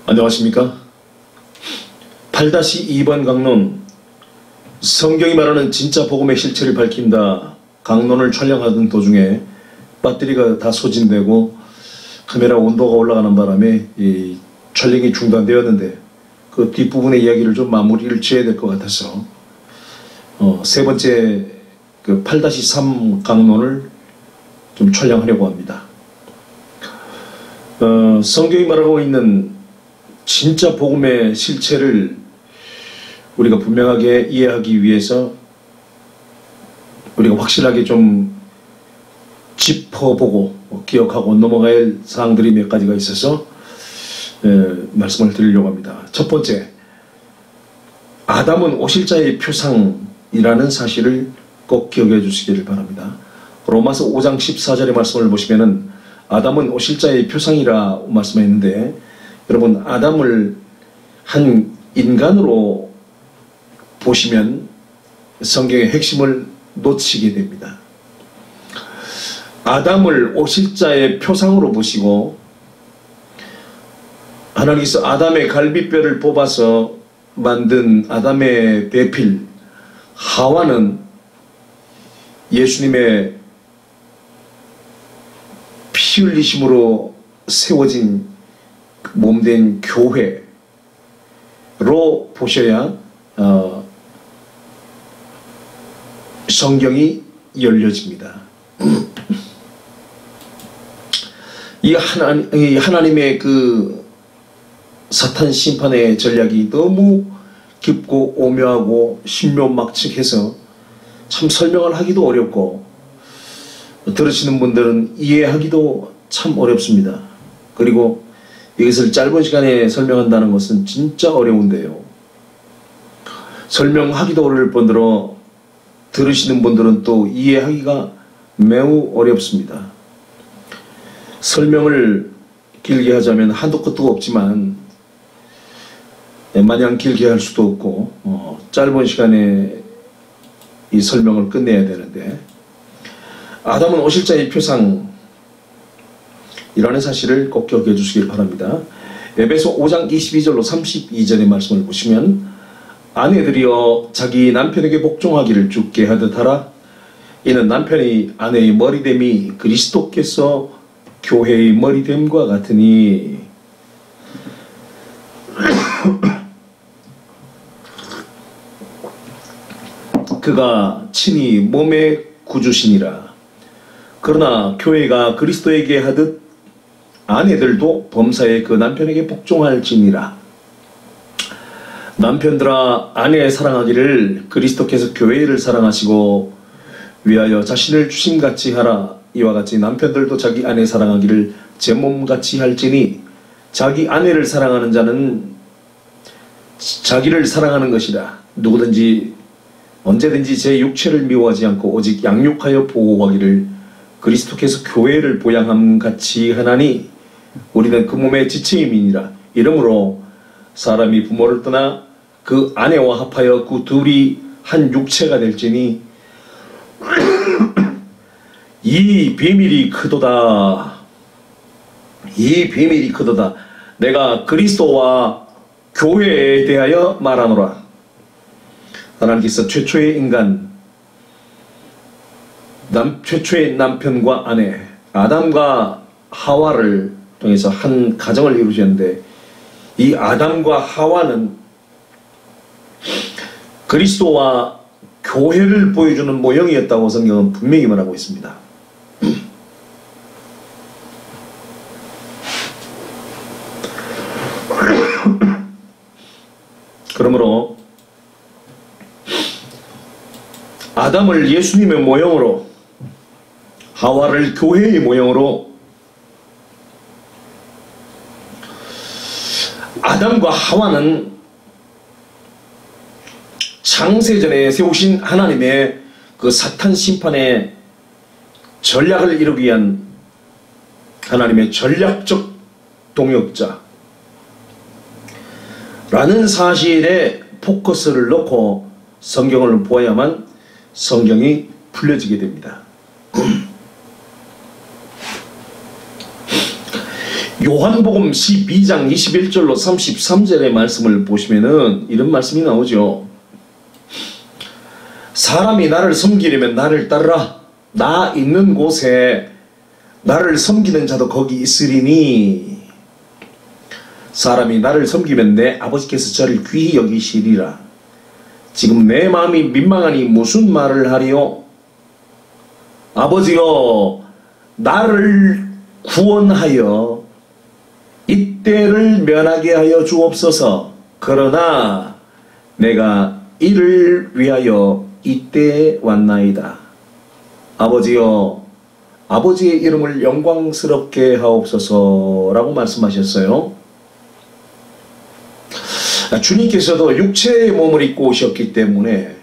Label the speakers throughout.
Speaker 1: 안녕하십니까? 8-2번 강론, 성경이 말하는 진짜 복음의 실체를 밝힌다 강론을 촬영하던 도중에 배터리가 다 소진되고 카메라 온도가 올라가는 바람에 이 촬영이 중단되었는데, 그 뒷부분의 이야기를 좀 마무리를 지어야 될 것 같아서 세 번째 그 8-3 강론을 좀 촬영하려고 합니다. 성경이 말하고 있는 진짜 복음의 실체를 우리가 분명하게 이해하기 위해서 우리가 확실하게 좀 짚어보고 기억하고 넘어가야 할 사항들이 몇 가지가 있어서 말씀을 드리려고 합니다. 첫 번째, 아담은 오실자의 표상이라는 사실을 꼭 기억해 주시기를 바랍니다. 로마서 5장 14절의 말씀을 보시면은 아담은 오실자의 표상이라 말씀했는데, 여러분, 아담을 한 인간으로 보시면 성경의 핵심을 놓치게 됩니다. 아담을 오실자의 표상으로 보시고, 하나님께서 아담의 갈비뼈를 뽑아서 만든 아담의 배필 하와는 예수님의 피 흘리심으로 세워진 몸된 교회로 보셔야 성경이 열려집니다. 이 하나님의 그 사탄 심판의 전략이 너무 깊고 오묘하고 신묘막측해서 참 설명을 하기도 어렵고 들으시는 분들은 이해하기도 참 어렵습니다. 그리고 이것을 짧은 시간에 설명한다는 것은 진짜 어려운데요, 설명하기도 어려울 뿐더러 들으시는 분들은 또 이해하기가 매우 어렵습니다. 설명을 길게 하자면 한도 끝도 없지만 마냥 길게 할 수도 없고 짧은 시간에 이 설명을 끝내야 되는데, 아담은 오실자의 표상 이라는 사실을 꼭 기억해 주시길 바랍니다. 에베소 5장 22절로 32절의 말씀을 보시면, 아내들이여 자기 남편에게 복종하기를 주께 하듯 하라. 이는 남편이 아내의 머리됨이 그리스도께서 교회의 머리됨과 같으니. 그가 친히 몸의 구주시니라. 그러나 교회가 그리스도에게 하듯 아내들도 범사에 그 남편에게 복종할지니라. 남편들아 아내 사랑하기를 그리스도께서 교회를 사랑하시고 위하여 자신을 주심같이 하라. 이와 같이 남편들도 자기 아내 사랑하기를 제 몸같이 할지니, 자기 아내를 사랑하는 자는 자기를 사랑하는 것이라. 누구든지 언제든지 제 육체를 미워하지 않고 오직 양육하여 보호하기를 그리스도께서 교회를 보양함같이 하나니, 우리는 그 몸의 지체임이니라. 이러므로 사람이 부모를 떠나 그 아내와 합하여 그 둘이 한 육체가 될지니 이 비밀이 크도다. 이 비밀이 크도다. 내가 그리스도와 교회에 대하여 말하노라. 하나님께서 최초의 인간, 최초의 남편과 아내 아담과 하와를 통해서 한 가정을 이루셨는데, 이 아담과 하와는 그리스도와 교회를 보여주는 모형이었다고 성경은 분명히 말하고 있습니다. 그러므로 아담을 예수님의 모형으로, 하와를 교회의 모형으로, 아담과 하와는 창세전에 세우신 하나님의 그 사탄 심판의 전략을 이루기 위한 하나님의 전략적 동역자 라는 사실에 포커스를 놓고 성경을 보아야만 성경이 풀려지게 됩니다. 요한복음 12장 21절로 33절의 말씀을 보시면은 이런 말씀이 나오죠. 사람이 나를 섬기려면 나를 따르라. 나 있는 곳에 나를 섬기는 자도 거기 있으리니 사람이 나를 섬기면 내 아버지께서 저를 귀히 여기시리라. 지금 내 마음이 민망하니 무슨 말을 하리요? 아버지여, 나를 구원하여 이때를 면하게 하여 주옵소서. 그러나 내가 이를 위하여 이때에 왔나이다. 아버지여, 아버지의 이름을 영광스럽게 하옵소서 라고 말씀하셨어요. 주님께서도 육체의 몸을 입고 오셨기 때문에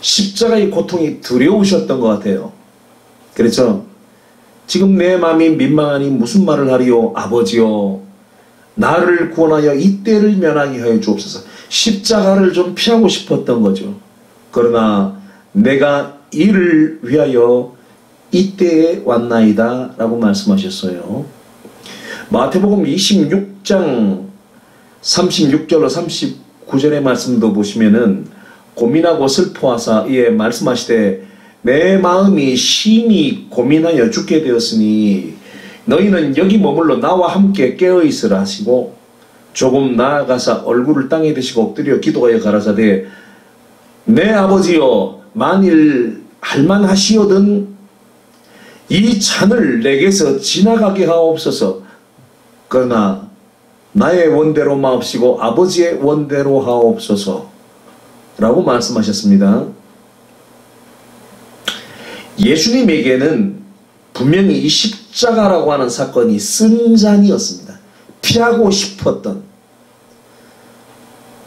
Speaker 1: 십자가의 고통이 두려우셨던 것 같아요. 그래서 지금 내 마음이 민망하니 무슨 말을 하리요? 아버지요, 나를 구원하여 이때를 면하게 하여 주옵소서. 십자가를 좀 피하고 싶었던 거죠. 그러나 내가 이를 위하여 이때에 왔나이다 라고 말씀하셨어요. 마태복음 26장 36절로 39절의 말씀도 보시면은 고민하고 슬퍼하사 이에 말씀하시되 내 마음이 심히 고민하여 죽게 되었으니 너희는 여기 머물러 나와 함께 깨어있으라 하시고 조금 나아가사 얼굴을 땅에 대시고 엎드려 기도하여 가라사대 내 아버지여, 만일 할만하시거든 이 잔을 내게서 지나가게 하옵소서. 그러나 나의 원대로 마옵시고 아버지의 원대로 하옵소서 라고 말씀하셨습니다. 예수님에게는 분명히 이 십자가라고 하는 사건이 쓴 잔이었습니다. 피하고 싶었던,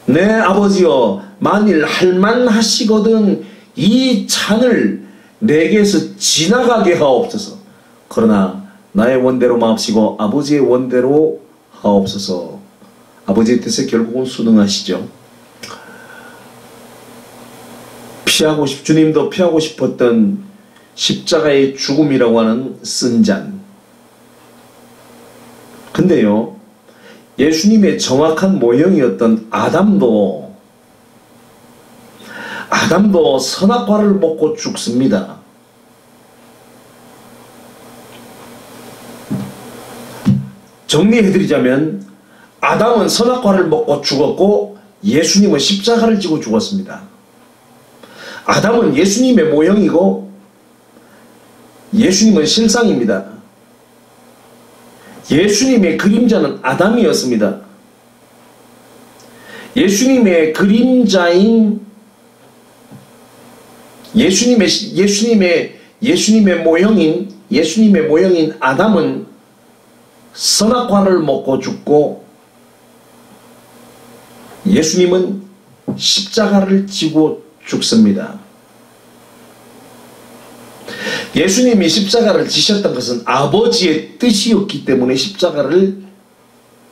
Speaker 1: 내 아버지여, 만일 할만하시거든 이 잔을 내게서 지나가게 하옵소서. 그러나 나의 원대로 마옵시고 아버지의 원대로 하옵소서. 아버지의 뜻에 결국은 순응하시죠. 주님도 피하고 싶었던 십자가의 죽음이라고 하는 쓴 잔. 근데요, 예수님의 정확한 모형이었던 아담도 선악과를 먹고 죽습니다. 정리해드리자면 아담은 선악과를 먹고 죽었고 예수님은 십자가를 지고 죽었습니다. 아담은 예수님의 모형이고 예수님은 실상입니다. 예수님의 그림자는 아담이었습니다. 예수님의 그림자인 예수님의 모형인 아담은 선악과를 먹고 죽고 예수님은 십자가를 지고 죽습니다. 예수님이 십자가를 지셨던 것은 아버지의 뜻이었기 때문에 십자가를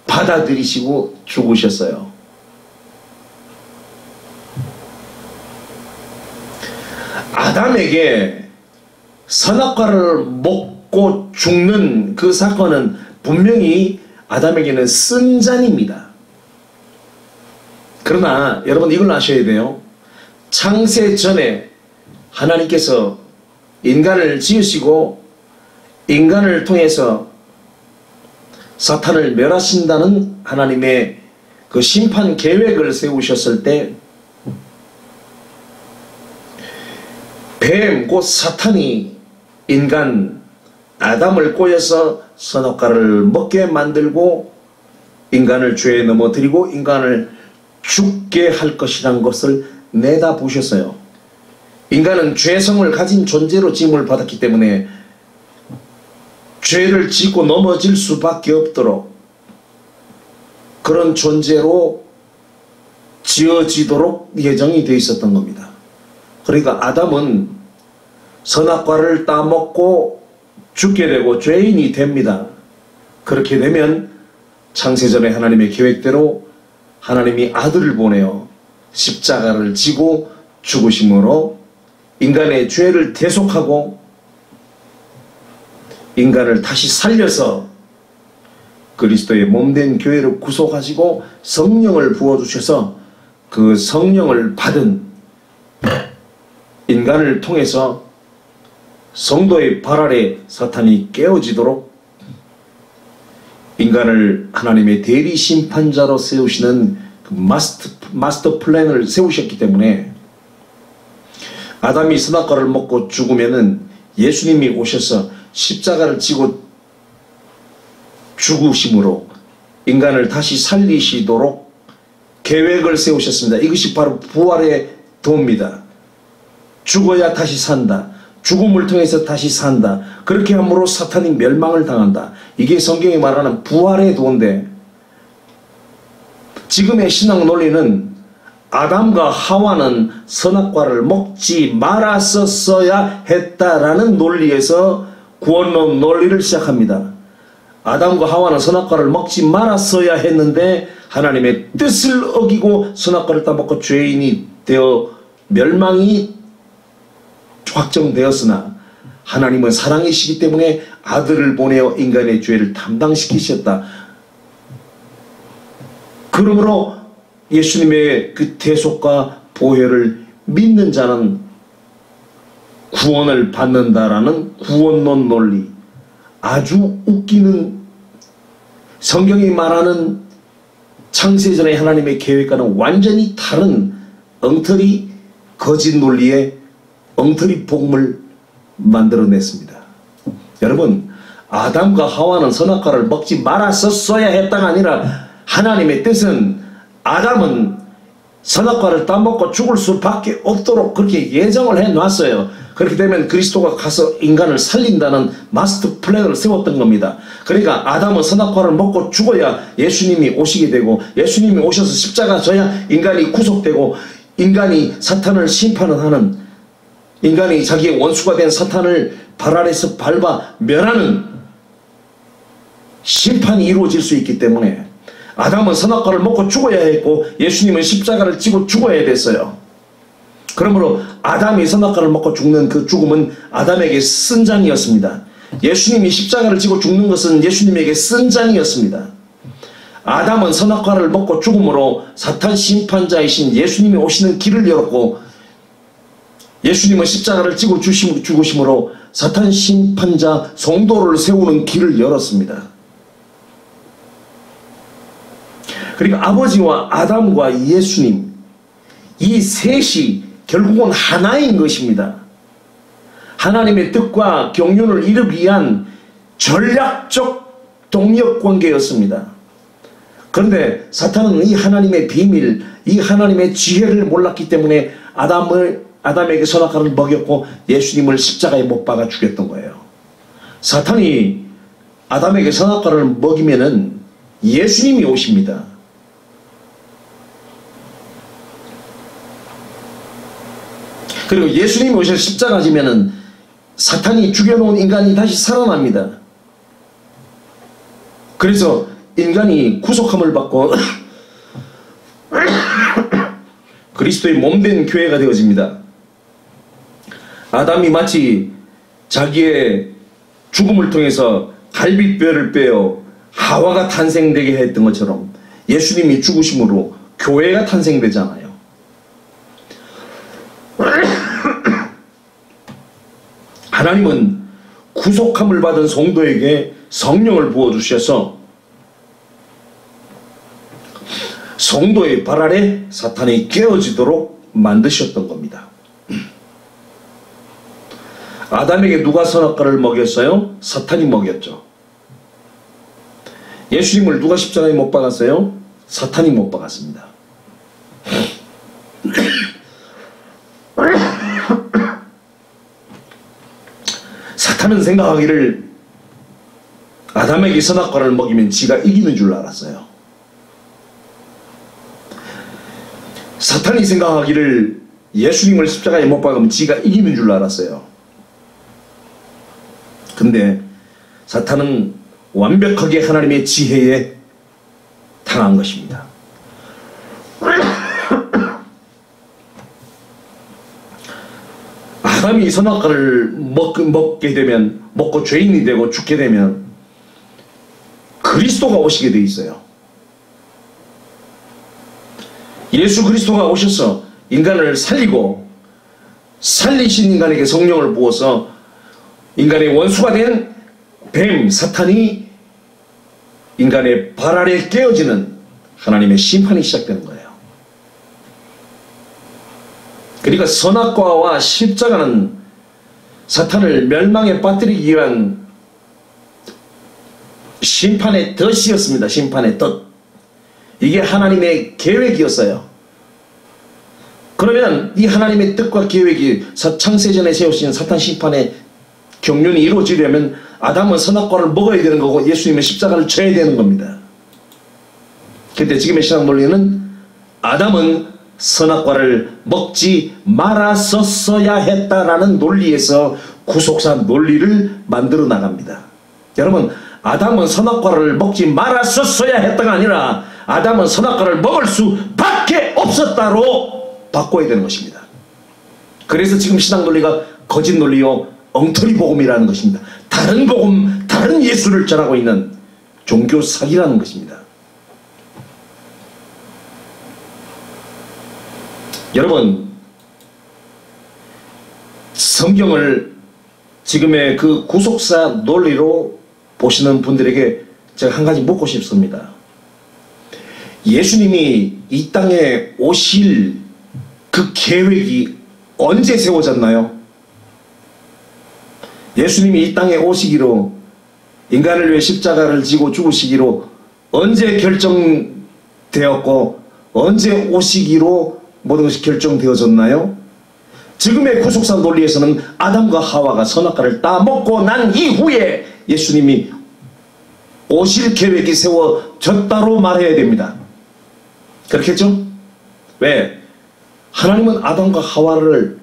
Speaker 1: 받아들이시고 죽으셨어요. 아담에게 선악과를 먹고 죽는 그 사건은 분명히 아담에게는 쓴 잔입니다. 그러나 여러분 이걸 아셔야 돼요. 창세 전에 하나님께서 인간을 지으시고 인간을 통해서 사탄을 멸하신다는 하나님의 그 심판 계획을 세우셨을 때 뱀, 곧 사탄이 인간 아담을 꼬여서 선악과를 먹게 만들고 인간을 죄에 넘어뜨리고 인간을 죽게 할 것이란 것을 내다보셨어요. 인간은 죄성을 가진 존재로 지음을 받았기 때문에 죄를 짓고 넘어질 수밖에 없도록 그런 존재로 지어지도록 예정이 되어 있었던 겁니다. 그러니까 아담은 선악과를 따먹고 죽게 되고 죄인이 됩니다. 그렇게 되면 창세전에 하나님의 계획대로 하나님이 아들을 보내어 십자가를 지고 죽으심으로 인간의 죄를 대속하고 인간을 다시 살려서 그리스도의 몸된 교회를 구속하시고 성령을 부어주셔서 그 성령을 받은 인간을 통해서 성도의 발 아래 사탄이 깨어지도록 인간을 하나님의 대리 심판자로 세우시는 그 마스터 플랜을 세우셨기 때문에 아담이 선악과를 먹고 죽으면은 예수님이 오셔서 십자가를 지고 죽으심으로 인간을 다시 살리시도록 계획을 세우셨습니다. 이것이 바로 부활의 도입니다. 죽어야 다시 산다. 죽음을 통해서 다시 산다. 그렇게 함으로 사탄이 멸망을 당한다. 이게 성경이 말하는 부활의 도인데, 지금의 신앙 논리는 아담과 하와는 선악과를 먹지 말았었어야 했다라는 논리에서 구원론 논리를 시작합니다. 아담과 하와는 선악과를 먹지 말았어야 했는데 하나님의 뜻을 어기고 선악과를 따먹고 죄인이 되어 멸망이 확정되었으나 하나님은 사랑이시기 때문에 아들을 보내어 인간의 죄를 담당시키셨다. 그러므로 예수님의 그 대속과 보혈을 믿는 자는 구원을 받는다라는 구원론 논리, 아주 웃기는, 성경이 말하는 창세전의 하나님의 계획과는 완전히 다른 엉터리 거짓 논리의 엉터리 복음을 만들어냈습니다. 여러분, 아담과 하와는 선악과를 먹지 말았었어야 했다가 아니라 하나님의 뜻은 아담은 선악과를 따먹고 죽을 수밖에 없도록 그렇게 예정을 해놨어요. 그렇게 되면 그리스도가 가서 인간을 살린다는 마스터 플랜을 세웠던 겁니다. 그러니까 아담은 선악과를 먹고 죽어야 예수님이 오시게 되고, 예수님이 오셔서 십자가 져야 인간이 구속되고, 인간이 사탄을 심판을 하는, 인간이 자기의 원수가 된 사탄을 발 아래서 밟아 멸하는 심판이 이루어질 수 있기 때문에 아담은 선악과를 먹고 죽어야 했고 예수님은 십자가를 지고 죽어야 됐어요. 그러므로 아담이 선악과를 먹고 죽는 그 죽음은 아담에게 쓴장이었습니다. 예수님이 십자가를 지고 죽는 것은 예수님에게 쓴장이었습니다. 아담은 선악과를 먹고 죽음으로 사탄 심판자이신 예수님이 오시는 길을 열었고, 예수님은 십자가를 지고 죽으심으로 사탄 심판자 성도를 세우는 길을 열었습니다. 그리고 아버지와 아담과 예수님, 이 셋이 결국은 하나인 것입니다. 하나님의 뜻과 경륜을 이루기 위한 전략적 동력관계였습니다. 그런데 사탄은 이 하나님의 비밀, 이 하나님의 지혜를 몰랐기 때문에 아담에게 선악과를 먹였고 예수님을 십자가에 못 박아 죽였던 거예요. 사탄이 아담에게 선악과를 먹이면은 예수님이 오십니다. 그리고 예수님이 오셔서 십자가 지면은 사탄이 죽여놓은 인간이 다시 살아납니다. 그래서 인간이 구속함을 받고 그리스도의 몸된 교회가 되어집니다. 아담이 마치 자기의 죽음을 통해서 갈빗뼈를 빼어 하와가 탄생되게 했던 것처럼 예수님이 죽으심으로 교회가 탄생되잖아요. 하나님은 구속함을 받은 성도에게 성령을 부어주셔서 성도의 발 아래 사탄이 깨어지도록 만드셨던 겁니다. 아담에게 누가 선악과를 먹였어요? 사탄이 먹였죠. 예수님을 누가 십자가에 못 박았어요? 사탄이 못 박았습니다. 사탄은 생각하기를 아담에게 선악과를 먹이면 지가 이기는 줄 알았어요. 사탄이 생각하기를 예수님을 십자가에 못 박으면 지가 이기는 줄 알았어요. 근데 사탄은 완벽하게 하나님의 지혜에 당한 것입니다. 사람이 선악과를 먹게 되면, 먹고 죄인이 되고 죽게 되면 그리스도가 오시게 돼 있어요. 예수 그리스도가 오셔서 인간을 살리고, 살리신 인간에게 성령을 부어서 인간의 원수가 된 뱀, 사탄이 인간의 발 아래 깨어지는 하나님의 심판이 시작되는 거예요. 그러니까 선악과와 십자가는 사탄을 멸망에 빠뜨리기 위한 심판의 덫이었습니다. 심판의 덫. 이게 하나님의 계획이었어요. 그러면 이 하나님의 뜻과 계획이 창세전에 세우신 사탄 심판의 경륜이 이루어지려면 아담은 선악과를 먹어야 되는 거고 예수님은 십자가를 져야 되는 겁니다. 그런데 지금의 신학 논리는 아담은 선악과를 먹지 말았었어야 했다라는 논리에서 구속사 논리를 만들어 나갑니다. 여러분, 아담은 선악과를 먹지 말았었어야 했다가 아니라 아담은 선악과를 먹을 수밖에 없었다로 바꿔야 되는 것입니다. 그래서 지금 신학 논리가 거짓 논리요 엉터리 복음이라는 것입니다. 다른 복음, 다른 예수를 전하고 있는 종교 사기라는 것입니다. 여러분, 성경을 지금의 그 구속사 논리로 보시는 분들에게 제가 한 가지 묻고 싶습니다. 예수님이 이 땅에 오실 그 계획이 언제 세워졌나요? 예수님이 이 땅에 오시기로, 인간을 위해 십자가를 지고 죽으시기로 언제 결정되었고 언제 오시기로 모든 것이 결정되어졌나요? 지금의 구속사 논리에서는 아담과 하와가 선악과를 따먹고 난 이후에 예수님이 오실 계획이 세워졌다로 말해야 됩니다. 그렇겠죠? 왜? 하나님은 아담과 하와를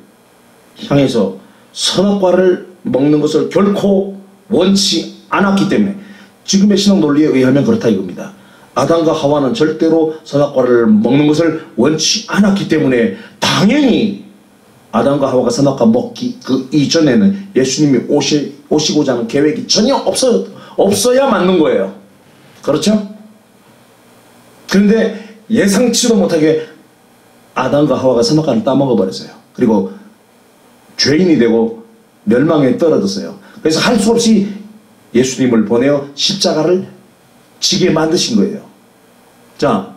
Speaker 1: 향해서 선악과를 먹는 것을 결코 원치 않았기 때문에, 지금의 신학 논리에 의하면 그렇다 이겁니다. 아담과 하와는 절대로 선악과를 먹는 것을 원치 않았기 때문에 당연히 아담과 하와가 선악과 먹기 그 이전에는 예수님이 오시고자 하는 계획이 전혀 없어야 맞는 거예요. 그렇죠? 그런데 예상치도 못하게 아담과 하와가 선악과를 따먹어 버렸어요. 그리고 죄인이 되고 멸망에 떨어졌어요. 그래서 할 수 없이 예수님을 보내어 십자가를 지게 만드신 거예요. 자,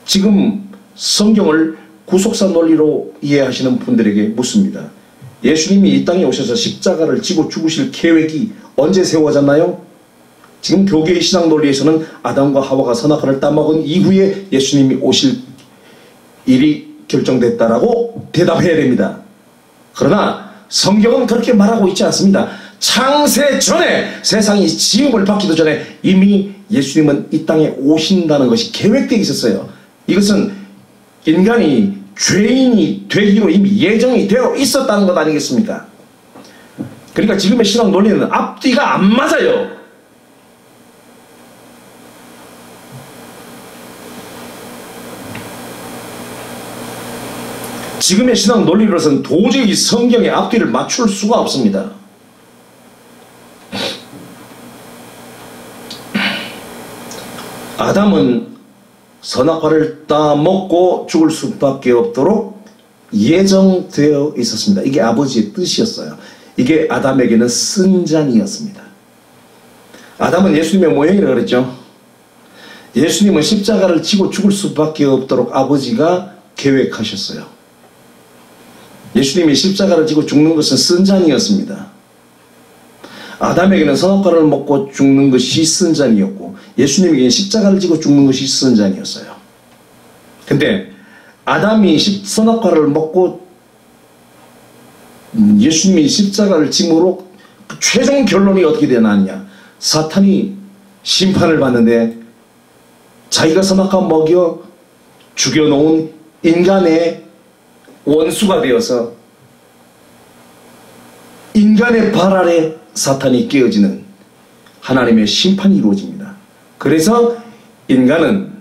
Speaker 1: 지금 성경을 구속사 논리로 이해하시는 분들에게 묻습니다. 예수님이 이 땅에 오셔서 십자가를 지고 죽으실 계획이 언제 세워졌나요? 지금 교계의 신학 논리에서는 아담과 하와가 선악과를 따먹은 이후에 예수님이 오실 일이 결정됐다라고 대답해야 됩니다. 그러나 성경은 그렇게 말하고 있지 않습니다. 창세 전에, 세상이 지음을 받기도 전에 이미 예수님은 이 땅에 오신다는 것이 계획되어 있었어요. 이것은 인간이 죄인이 되기로 이미 예정이 되어 있었다는 것 아니겠습니까? 그러니까 지금의 신학 논리는 앞뒤가 안 맞아요. 지금의 신학 논리로서는 도저히 성경의 앞뒤를 맞출 수가 없습니다. 아담은 선악과를 따먹고 죽을 수밖에 없도록 예정되어 있었습니다. 이게 아버지의 뜻이었어요. 이게 아담에게는 승잔이었습니다. 아담은 예수님의 모형이라고 그랬죠. 예수님은 십자가를 지고 죽을 수밖에 없도록 아버지가 계획하셨어요. 예수님이 십자가를 지고 죽는 것은 승잔이었습니다. 아담에게는 선악과를 먹고 죽는 것이 승잔이었고 예수님에게는 십자가를 지고 죽는 것이 승잔이었어요. 근데 아담이 선악과를 먹고 예수님이 십자가를 짐으로 최종 결론이 어떻게 되느냐, 사탄이 심판을 받는데 자기가 선악과 먹여 죽여놓은 인간의 원수가 되어서 인간의 발 아래 사탄이 깨어지는 하나님의 심판이 이루어집니다. 그래서 인간은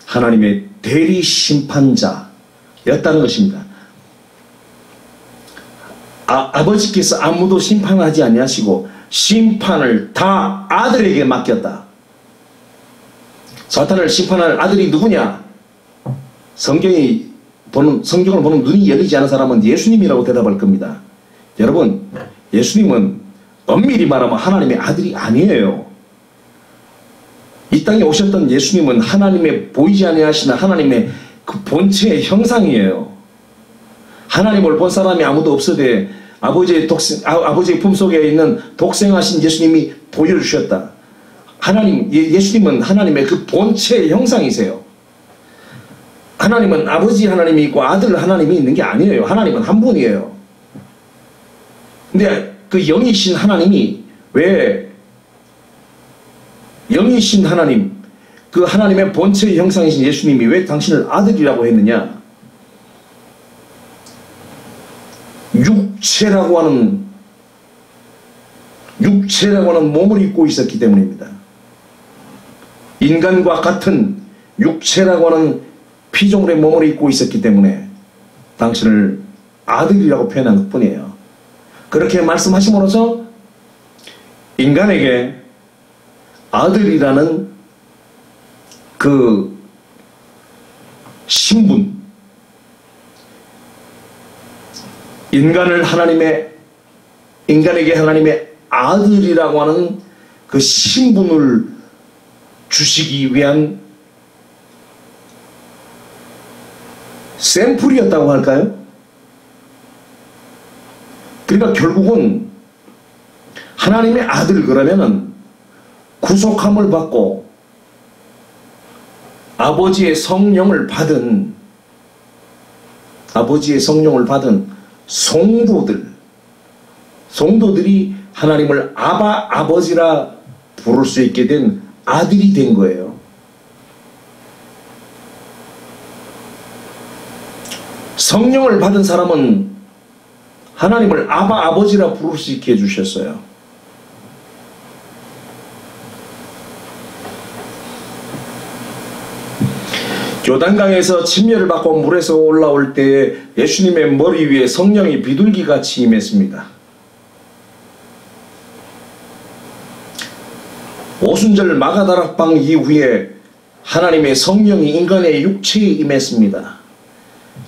Speaker 1: 하나님의 대리 심판자였다는 것입니다. 아버지께서 아무도 심판하지 아니하시고 심판을 다 아들에게 맡겼다. 사탄을 심판할 아들이 누구냐? 성경을 보는 눈이 열리지 않은 사람은 예수님이라고 대답할 겁니다. 여러분, 예수님은 엄밀히 말하면 하나님의 아들이 아니에요. 이 땅에 오셨던 예수님은 하나님의 보이지 아니하시는 하나님의 그 본체의 형상이에요. 하나님을 본 사람이 아무도 없으되 아버지의 품속에 있는 독생하신 예수님이 보여주셨다. 예수님은 하나님의 그 본체의 형상이세요. 하나님은 아버지 하나님이 있고 아들 하나님이 있는 게 아니에요. 하나님은 한 분이에요. 근데 그 영이신 하나님이 왜 영이신 하나님, 그 하나님의 본체의 형상이신 예수님이 왜 당신을 아들이라고 했느냐? 육체라고 하는 몸을 입고 있었기 때문입니다. 인간과 같은 육체라고 하는 피조물의 몸을 입고 있었기 때문에 당신을 아들이라고 표현한 것 뿐이에요. 그렇게 말씀하심으로써 인간에게 아들이라는 그 신분, 인간에게 하나님의 아들이라고 하는 그 신분을 주시기 위한 샘플이었다고 할까요? 그러니까 결국은 하나님의 아들 그러면은 구속함을 받고 아버지의 성령을 받은 성도들이 하나님을 아버지라 부를 수 있게 된 아들이 된 거예요. 성령을 받은 사람은 하나님을 아버지라 부를 수 있게 해주셨어요. 요단강에서 침례를 받고 물에서 올라올 때에 예수님의 머리 위에 성령이 비둘기같이 임했습니다. 오순절 마가다락방 이후에 하나님의 성령이 인간의 육체에 임했습니다.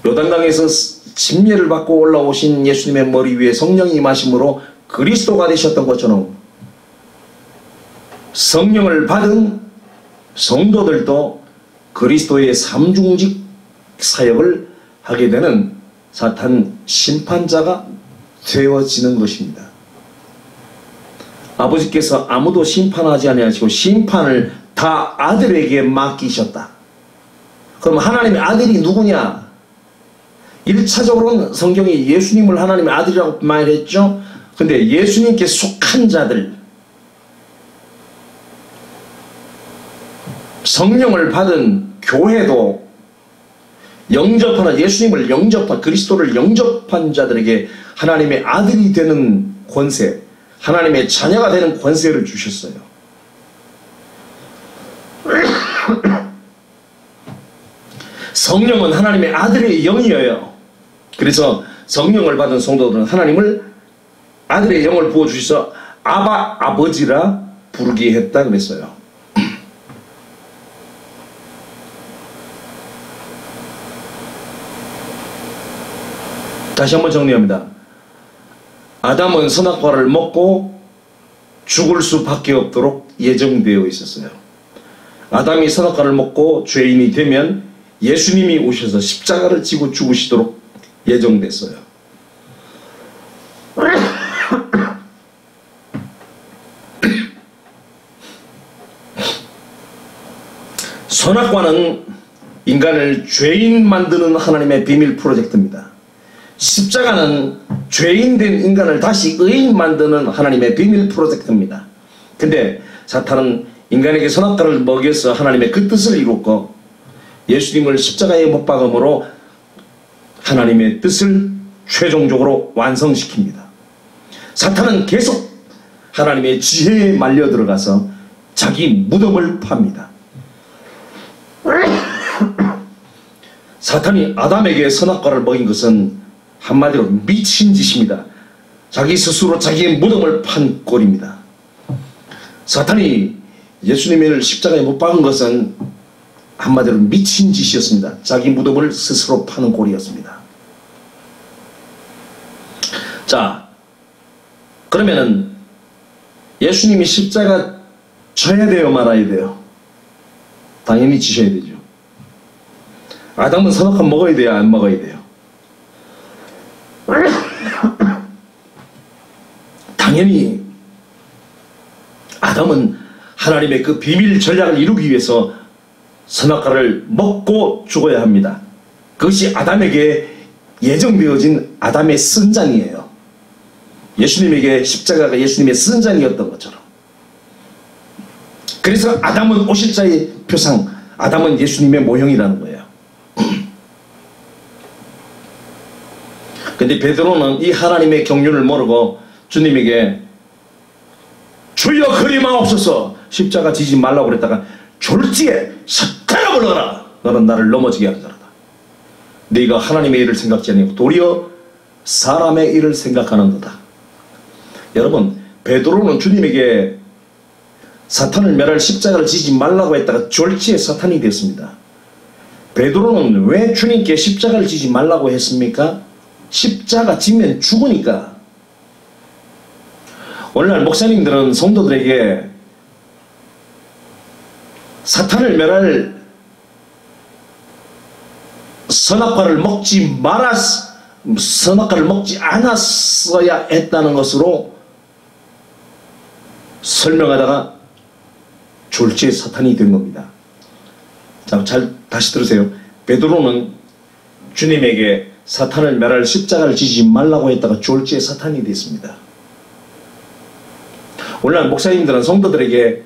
Speaker 1: 요단강에서 침례를 받고 올라오신 예수님의 머리 위에 성령이 임하심으로 그리스도가 되셨던 것처럼 성령을 받은 성도들도 그리스도의 삼중직 사역을 하게 되는 사탄 심판자가 되어지는 것입니다. 아버지께서 아무도 심판하지 아니하시고 심판을 다 아들에게 맡기셨다. 그럼 하나님의 아들이 누구냐? 1차적으로는 성경이 예수님을 하나님의 아들이라고 말했죠. 근데 예수님께 속한 자들, 성령을 받은 교회도 영접하는 예수님을 영접한 그리스도를 영접한 자들에게 하나님의 아들이 되는 권세, 하나님의 자녀가 되는 권세를 주셨어요. 성령은 하나님의 아들의 영이에요. 그래서 성령을 받은 성도들은 하나님을 아들의 영을 부어주셔서 아버지라 부르게 했다 그랬어요. 다시 한번 정리합니다. 아담은 선악과를 먹고 죽을 수밖에 없도록 예정되어 있었어요. 아담이 선악과를 먹고 죄인이 되면 예수님이 오셔서 십자가를 지고 죽으시도록 예정됐어요. 선악과는 인간을 죄인 만드는 하나님의 비밀 프로젝트입니다. 십자가는 죄인된 인간을 다시 의인 만드는 하나님의 비밀 프로젝트입니다. 근데 사탄은 인간에게 선악과를 먹여서 하나님의 그 뜻을 이뤘고 예수님을 십자가에 못 박음으로 하나님의 뜻을 최종적으로 완성시킵니다. 사탄은 계속 하나님의 지혜에 말려 들어가서 자기 무덤을 팝니다. 사탄이 아담에게 선악과를 먹인 것은 한마디로 미친 짓입니다. 자기 스스로 자기의 무덤을 판 꼴입니다. 사탄이 예수님을 십자가에 못 박은 것은 한마디로 미친 짓이었습니다. 자기 무덤을 스스로 파는 꼴이었습니다. 자, 그러면은 예수님이 십자가 져야 돼요, 말아야 돼요? 당연히 지셔야 되죠. 아담은 선악과 먹어야 돼요, 안 먹어야 돼요? 당연히 아담은 하나님의 그 비밀 전략을 이루기 위해서 선악과를 먹고 죽어야 합니다. 그것이 아담에게 예정되어진 아담의 선장이에요. 예수님에게 십자가가 예수님의 선장이었던 것처럼. 그래서 아담은 오실자의 표상, 아담은 예수님의 모형이라는 거예요. 근데 베드로는 이 하나님의 경륜을 모르고 주님에게 주여 그리마옵소서, 십자가 지지 말라고 그랬다가 졸지에 사탄아 물러가라, 너는 나를 넘어지게 하는 자라다. 네가 하나님의 일을 생각지 아니고 도리어 사람의 일을 생각하는 거다. 여러분, 베드로는 주님에게 사탄을 멸할 십자가를 지지 말라고 했다가 졸지에 사탄이 됐습니다. 베드로는 왜 주님께 십자가를 지지 말라고 했습니까? 십자가 지면 죽으니까. 오늘날 목사님들은 성도들에게 사탄을 멸할 선악과를 먹지 않았어야 했다는 것으로 설명하다가 졸지에 사탄이 된 겁니다. 자, 다시 들으세요. 베드로는 주님에게 사탄을 멸할 십자가를 지지 말라고 했다가 졸지에 사탄이 됐습니다. 오늘날 목사님들은 성도들에게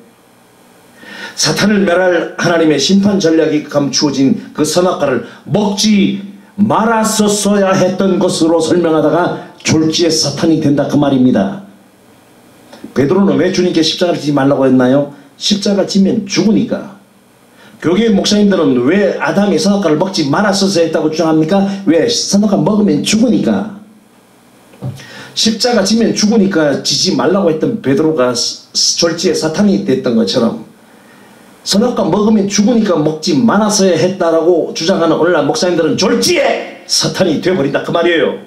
Speaker 1: 사탄을 멸할 하나님의 심판 전략이 감추어진 그 선악과를 먹지 말았었어야 했던 것으로 설명하다가 졸지에 사탄이 된다, 그 말입니다. 베드로는 왜 주님께 십자가를 지지 말라고 했나요? 십자가 지면 죽으니까. 교계 목사님들은 왜 아담이 선악과를 먹지 말았었어야 했다고 주장합니까? 왜? 선악과 먹으면 죽으니까. 십자가 지면 죽으니까 지지 말라고 했던 베드로가 졸지에 사탄이 됐던 것처럼 선악과 먹으면 죽으니까 먹지 말았어야 했다라고 주장하는 오늘날 목사님들은 졸지에 사탄이 되어버린다, 그 말이에요.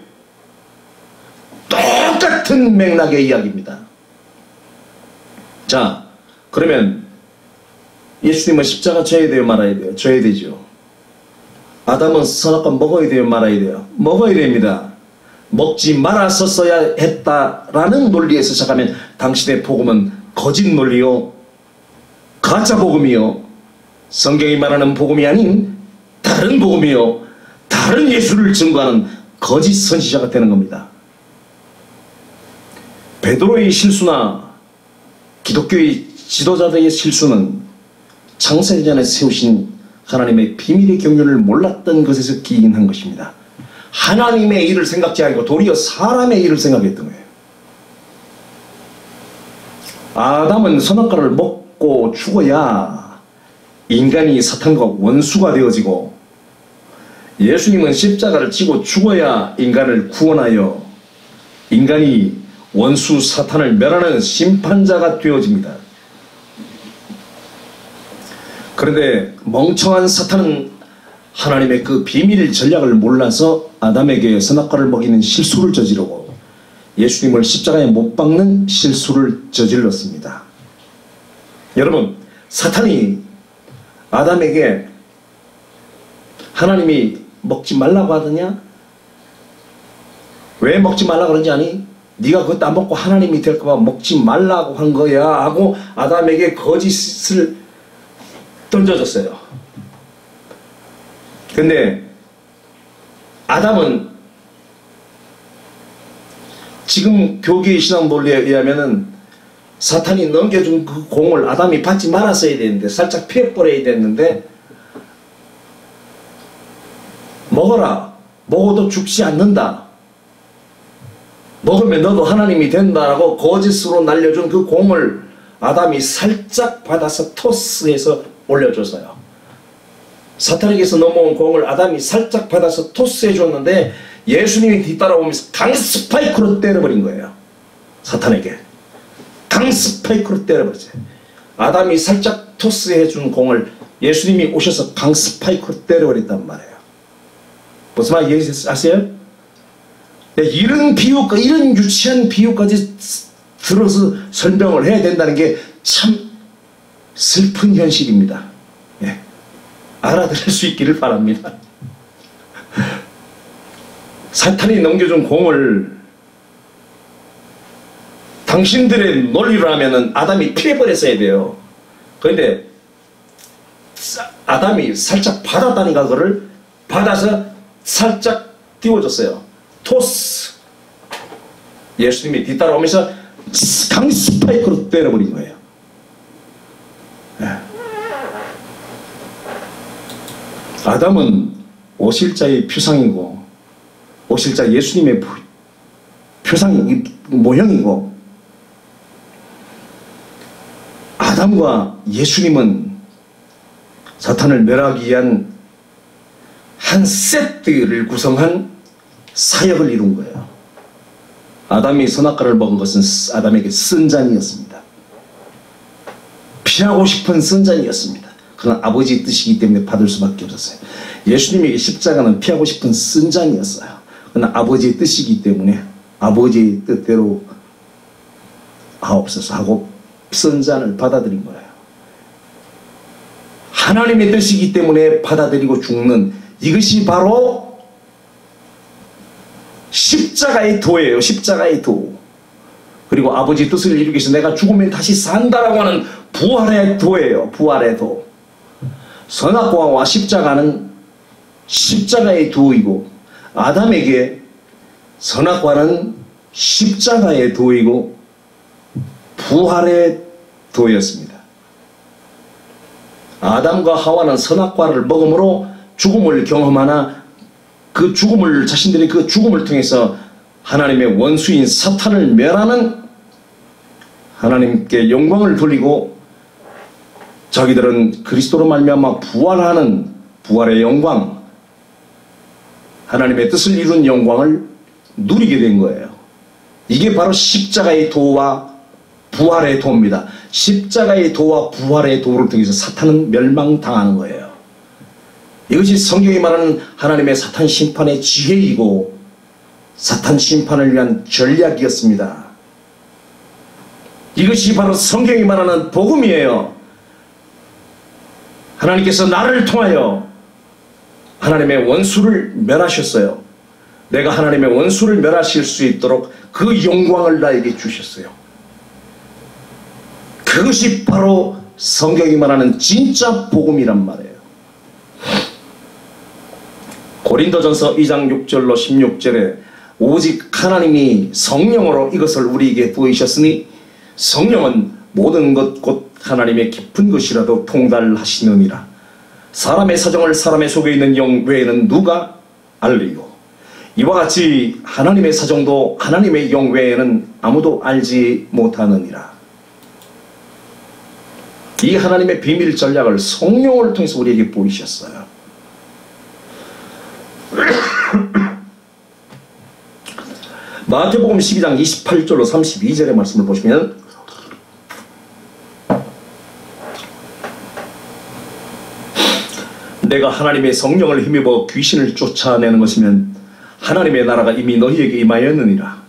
Speaker 1: 똑같은 맥락의 이야기입니다. 자, 그러면 예수님은 십자가 져야 돼요, 말아야 돼요? 져야 되죠. 아담은 선악과 먹어야 돼요, 말아야 돼요? 먹어야 됩니다. 먹지 말았었어야 했다라는 논리에서 시작하면 당신의 복음은 거짓 논리요, 가짜 복음이요, 성경이 말하는 복음이 아닌 다른 복음이요, 다른 예수를 증거하는 거짓 선지자가 되는 겁니다. 베드로의 실수나 기독교의 지도자들의 실수는 창세전에 세우신 하나님의 비밀의 경륜을 몰랐던 것에서 기인한 것입니다. 하나님의 일을 생각지 않고 도리어 사람의 일을 생각했던 거예요. 아담은 선악과를 먹고 죽어야 인간이 사탄과 원수가 되어지고, 예수님은 십자가를 지고 죽어야 인간을 구원하여 인간이 원수 사탄을 멸하는 심판자가 되어집니다. 그런데 멍청한 사탄은 하나님의 그 비밀 전략을 몰라서 아담에게 선악과를 먹이는 실수를 저지르고 예수님을 십자가에 못 박는 실수를 저질렀습니다. 여러분, 사탄이 아담에게 하나님이 먹지 말라고 하더냐? 왜 먹지 말라고 그런지 아니? 네가 그것도 안 먹고 하나님이 될까 봐 먹지 말라고 한 거야 하고 아담에게 거짓을 던져줬어요. 근데 아담은 지금 교계의 신앙 논리에 의하면은 사탄이 넘겨준 그 공을 아담이 받지 말았어야 되는데, 살짝 피해버려야 됐는데, 먹어라, 먹어도 죽지 않는다, 먹으면 너도 하나님이 된다라고 거짓으로 날려준 그 공을 아담이 살짝 받아서 토스해서 올려줬어요. 사탄에게서 넘어온 공을 아담이 살짝 받아서 토스해 줬는데 예수님이 뒤따라오면서 강스파이크로 때려버린 거예요. 사탄에게. 강스파이크로 때려버렸어요. 아담이 살짝 토스해준 공을 예수님이 오셔서 강스파이크로 때려버렸단 말이에요. 무슨 말인지 아세요? 이런 비유, 이런 유치한 비유까지 들어서 설명을 해야 된다는 게 참 슬픈 현실입니다. 예. 알아들을 수 있기를 바랍니다. 사탄이 넘겨준 공을 당신들의 논리로 하면은 아담이 피해버렸어야 돼요. 그런데 아담이 살짝 받았다니까 그거를 받아서 살짝 띄워줬어요. 토스. 예수님이 뒤따라오면서 강스파이크로 때려버린 거예요. 아담은 오실자의 표상이고 오실자 예수님의 표상이 모형이고 아담과 예수님은 사탄을 멸하기 위한 한 세트를 구성한 사역을 이룬 거예요. 아담이 선악과를 먹은 것은 아담에게 선잔이었습니다. 피하고 싶은 선잔이었습니다. 그러나 아버지의 뜻이기 때문에 받을 수밖에 없었어요. 예수님에게 십자가는 피하고 싶은 선잔이었어요. 그러나 아버지의 뜻이기 때문에 아버지의 뜻대로 하옵소서 하고 선잔을 받아들인 거예요. 하나님의 뜻이기 때문에 받아들이고 죽는 이것이 바로 십자가의 도예요. 십자가의 도. 그리고 아버지의 뜻을 이루기 위해서 내가 죽으면 다시 산다라고 하는 부활의 도예요. 부활의 도. 선악과와 십자가는 십자가의 도이고 아담에게 선악과는 십자가의 도이고 부활의 도였습니다. 아담과 하와는 선악과를 먹음으로 죽음을 경험하나 그 죽음을 자신들이 그 죽음을 통해서 하나님의 원수인 사탄을 멸하는 하나님께 영광을 돌리고 자기들은 그리스도로 말미암아 부활하는 부활의 영광 하나님의 뜻을 이룬 영광을 누리게 된 거예요. 이게 바로 십자가의 도와 부활의 도입니다. 십자가의 도와 부활의 도를 통해서 사탄은 멸망당하는 거예요. 이것이 성경이 말하는 하나님의 사탄 심판의 지혜이고 사탄 심판을 위한 전략이었습니다. 이것이 바로 성경이 말하는 복음이에요. 하나님께서 나를 통하여 하나님의 원수를 멸하셨어요. 내가 하나님의 원수를 멸하실 수 있도록 그 영광을 나에게 주셨어요. 그것이 바로 성경이 말하는 진짜 복음이란 말이에요. 고린도전서 2장 6절로 16절에 오직 하나님이 성령으로 이것을 우리에게 부으셨으니 성령은 모든 것 곧 하나님의 깊은 것이라도 통달하시느니라. 사람의 사정을 사람의 속에 있는 영 외에는 누가 알리고 이와 같이 하나님의 사정도 하나님의 영 외에는 아무도 알지 못하느니라. 이 하나님의 비밀 전략을 성령을 통해서 우리에게 보이셨어요. 마태복음 12장 28절로 32절의 말씀을 보시면 내가 하나님의 성령을 힘입어 귀신을 쫓아내는 것이면 하나님의 나라가 이미 너희에게 임하였느니라.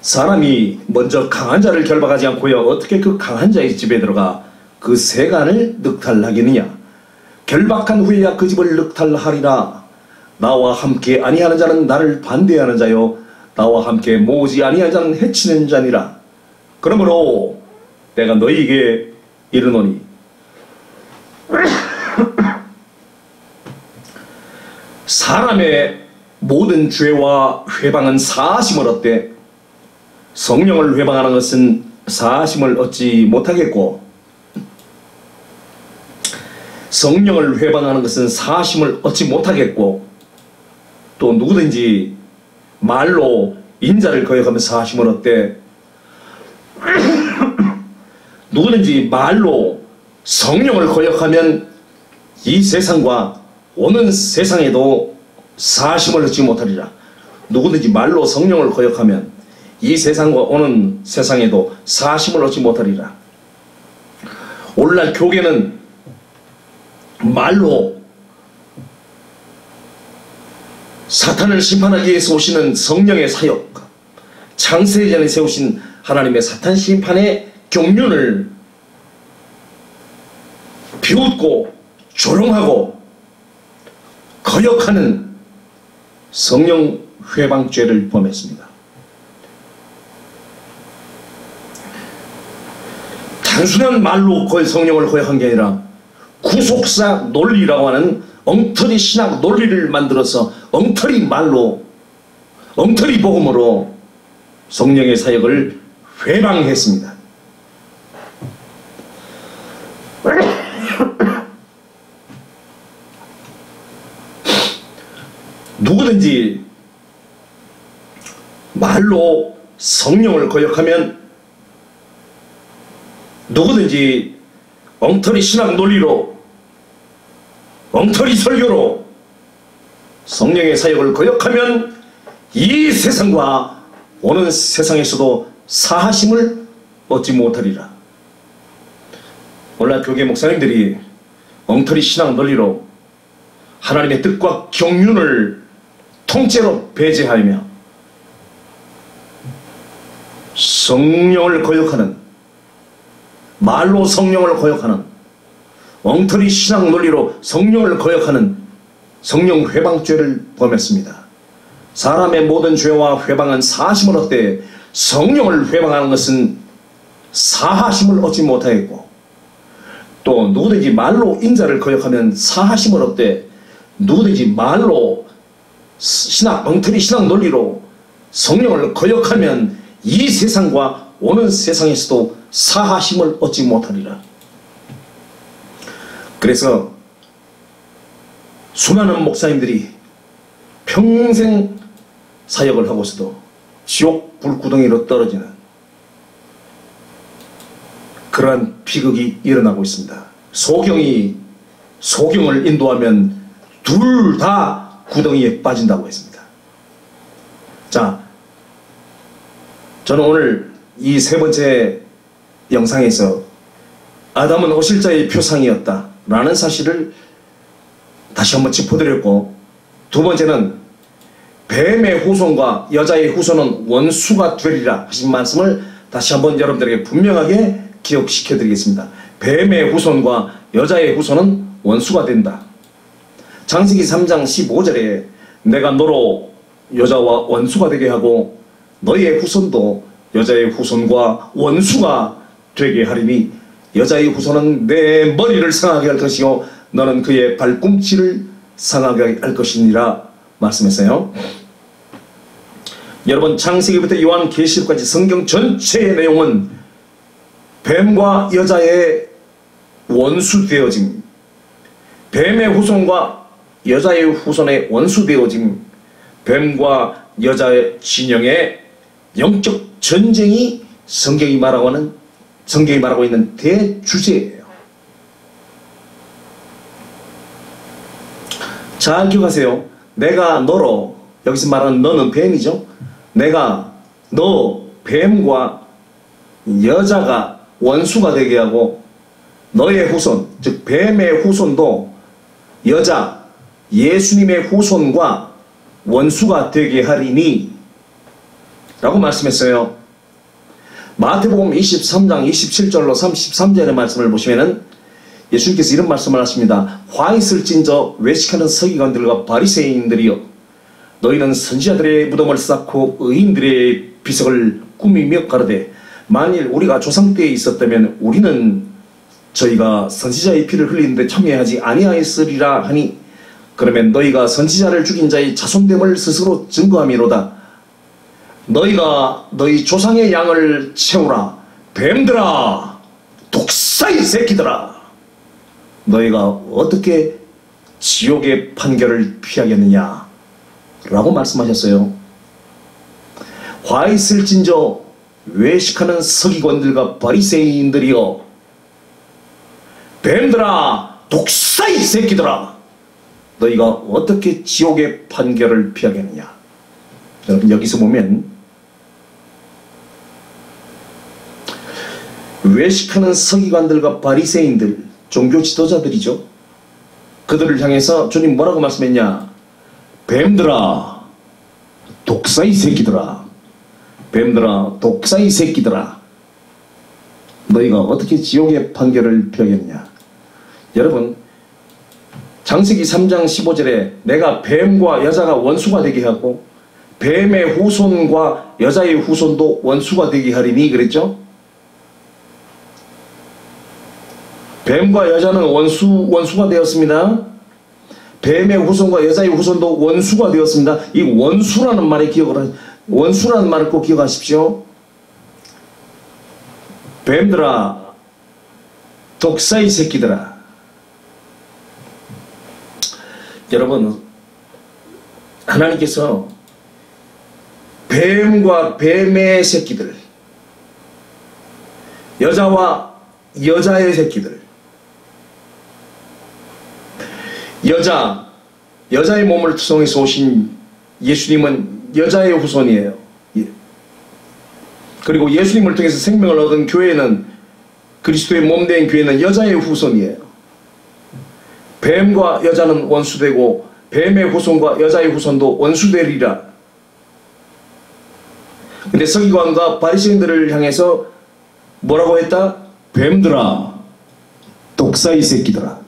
Speaker 1: 사람이 먼저 강한 자를 결박하지 않고요 어떻게 그 강한 자의 집에 들어가 그 세간을 늑탈하겠느냐. 결박한 후에야 그 집을 늑탈하리라. 나와 함께 아니하는 자는 나를 반대하는 자요 나와 함께 모으지 아니하는 자는 해치는 자니라. 그러므로 내가 너희에게 이르노니 사람의 모든 죄와 회방은 사하심을 얻되 성령을 회방하는 것은 사하심을 얻지 못하겠고 성령을 회방하는 것은 사하심을 얻지 못하겠고 또 누구든지 말로 인자를 거역하면 사하심을 얻되 누구든지 말로 성령을 거역하면 이 세상과 오는 세상에도 사하심을 얻지 못하리라. 누구든지 말로 성령을 거역하면 이 세상과 오는 세상에도 사심을 얻지 못하리라. 오늘날 교계는 말로 사탄을 심판하기 위해서 오시는 성령의 사역, 창세전에 세우신 하나님의 사탄 심판의 경륜을 비웃고 조롱하고 거역하는 성령 회방죄를 범했습니다. 단순한 말로 성령을 거역한 게 아니라 구속사 논리라고 하는 엉터리 신학 논리를 만들어서 엉터리 말로, 엉터리 복음으로 성령의 사역을 회방했습니다. 누구든지 말로 성령을 거역하면, 누구든지 엉터리 신학 논리로, 엉터리 설교로 성령의 사역을 거역하면 이 세상과 오는 세상에서도 사하심을 얻지 못하리라. 오늘날 교계 목사님들이 엉터리 신학 논리로 하나님의 뜻과 경륜을 통째로 배제하며 성령을 거역하는, 말로 성령을 거역하는, 엉터리 신학 논리로 성령을 거역하는 성령 회방죄를 범했습니다. 사람의 모든 죄와 회방은 사하심을 얻되 성령을 회방하는 것은 사하심을 얻지 못하겠고, 또 누구든지 말로 인자를 거역하면 사하심을 얻되 누구든지 말로 엉터리 신학 논리로 성령을 거역하면 이 세상과 오는 세상에서도 사하심을 얻지 못하리라. 그래서 수많은 목사님들이 평생 사역을 하고서도 지옥 불구덩이로 떨어지는 그러한 비극이 일어나고 있습니다. 소경을 인도하면 둘 다 구덩이에 빠진다고 했습니다. 자, 저는 오늘 이 세 번째 영상에서 아담은 오실자의 표상이었다 라는 사실을 다시 한번 짚어드렸고, 두 번째는 뱀의 후손과 여자의 후손은 원수가 되리라 하신 말씀을 다시 한번 여러분들에게 분명하게 기억시켜 드리겠습니다. 뱀의 후손과 여자의 후손은 원수가 된다. 창세기 3장 15절에 내가 너로 여자와 원수가 되게 하고 너의 후손도 여자의 후손과 원수가 되게 하리니 여자의 후손은 내 머리를 상하게 할 것이요 너는 그의 발꿈치를 상하게 할 것이니라 말씀했어요. 여러분, 창세기부터 요한계시록까지 성경 전체의 내용은 뱀과 여자의 원수되어짐, 뱀의 후손과 여자의 후손의 원수되어짐, 뱀과 여자의 진영의 영적 전쟁이 성경이 말하고 있는 대주제예요. 잘 기억하세요. 내가 너로, 여기서 말하는 너는 뱀이죠. 내가 너 뱀과 여자가 원수가 되게 하고 너의 후손, 즉 뱀의 후손도 여자 예수님의 후손과 원수가 되게 하리니 라고 말씀했어요. 마태복음 23장 27절로 33절의 말씀을 보시면은 예수님께서 이런 말씀을 하십니다. 화 있을진저 외식하는 서기관들과 바리새인들이여, 너희는 선지자들의 무덤을 쌓고 의인들의 비석을 꾸미며 가르되 만일 우리가 조상 때에 있었다면 우리는 저희가 선지자의 피를 흘리는데 참여하지 아니하였으리라 하니, 그러면 너희가 선지자를 죽인 자의 자손됨을 스스로 증거함이로다. 너희가 너희 조상의 양을 채우라. 뱀들아, 독사의 새끼들아, 너희가 어떻게 지옥의 판결을 피하겠느냐 라고 말씀하셨어요. 화 있을진저 외식하는 서기관들과 바리새인들이여, 뱀들아, 독사의 새끼들아, 너희가 어떻게 지옥의 판결을 피하겠느냐. 여러분 여기서 보면 외식하는 서기관들과 바리새인들, 종교 지도자들이죠. 그들을 향해서 주님 뭐라고 말씀했냐? 뱀들아, 독사이 새끼들아, 뱀들아, 독사이 새끼들아, 너희가 어떻게 지옥의 판결을 펴겠냐? 여러분, 창세기 3장 15절에 내가 뱀과 여자가 원수가 되게 하고 뱀의 후손과 여자의 후손도 원수가 되게 하리니 그랬죠? 뱀과 여자는 원수가 되었습니다. 뱀의 후손과 여자의 후손도 원수가 되었습니다. 이 원수라는 말을 꼭 기억하십시오. 뱀들아, 독사의 새끼들아. 여러분, 하나님께서 뱀과 뱀의 새끼들, 여자와 여자의 새끼들, 여자의 몸을 투성해서 오신 예수님은 여자의 후손이에요. 그리고 예수님을 통해서 생명을 얻은 교회는, 그리스도의 몸된 교회는 여자의 후손이에요. 뱀과 여자는 원수되고 뱀의 후손과 여자의 후손도 원수되리라. 근데 서기관과 바리새인들을 향해서 뭐라고 했다? 뱀들아, 독사의 새끼들아.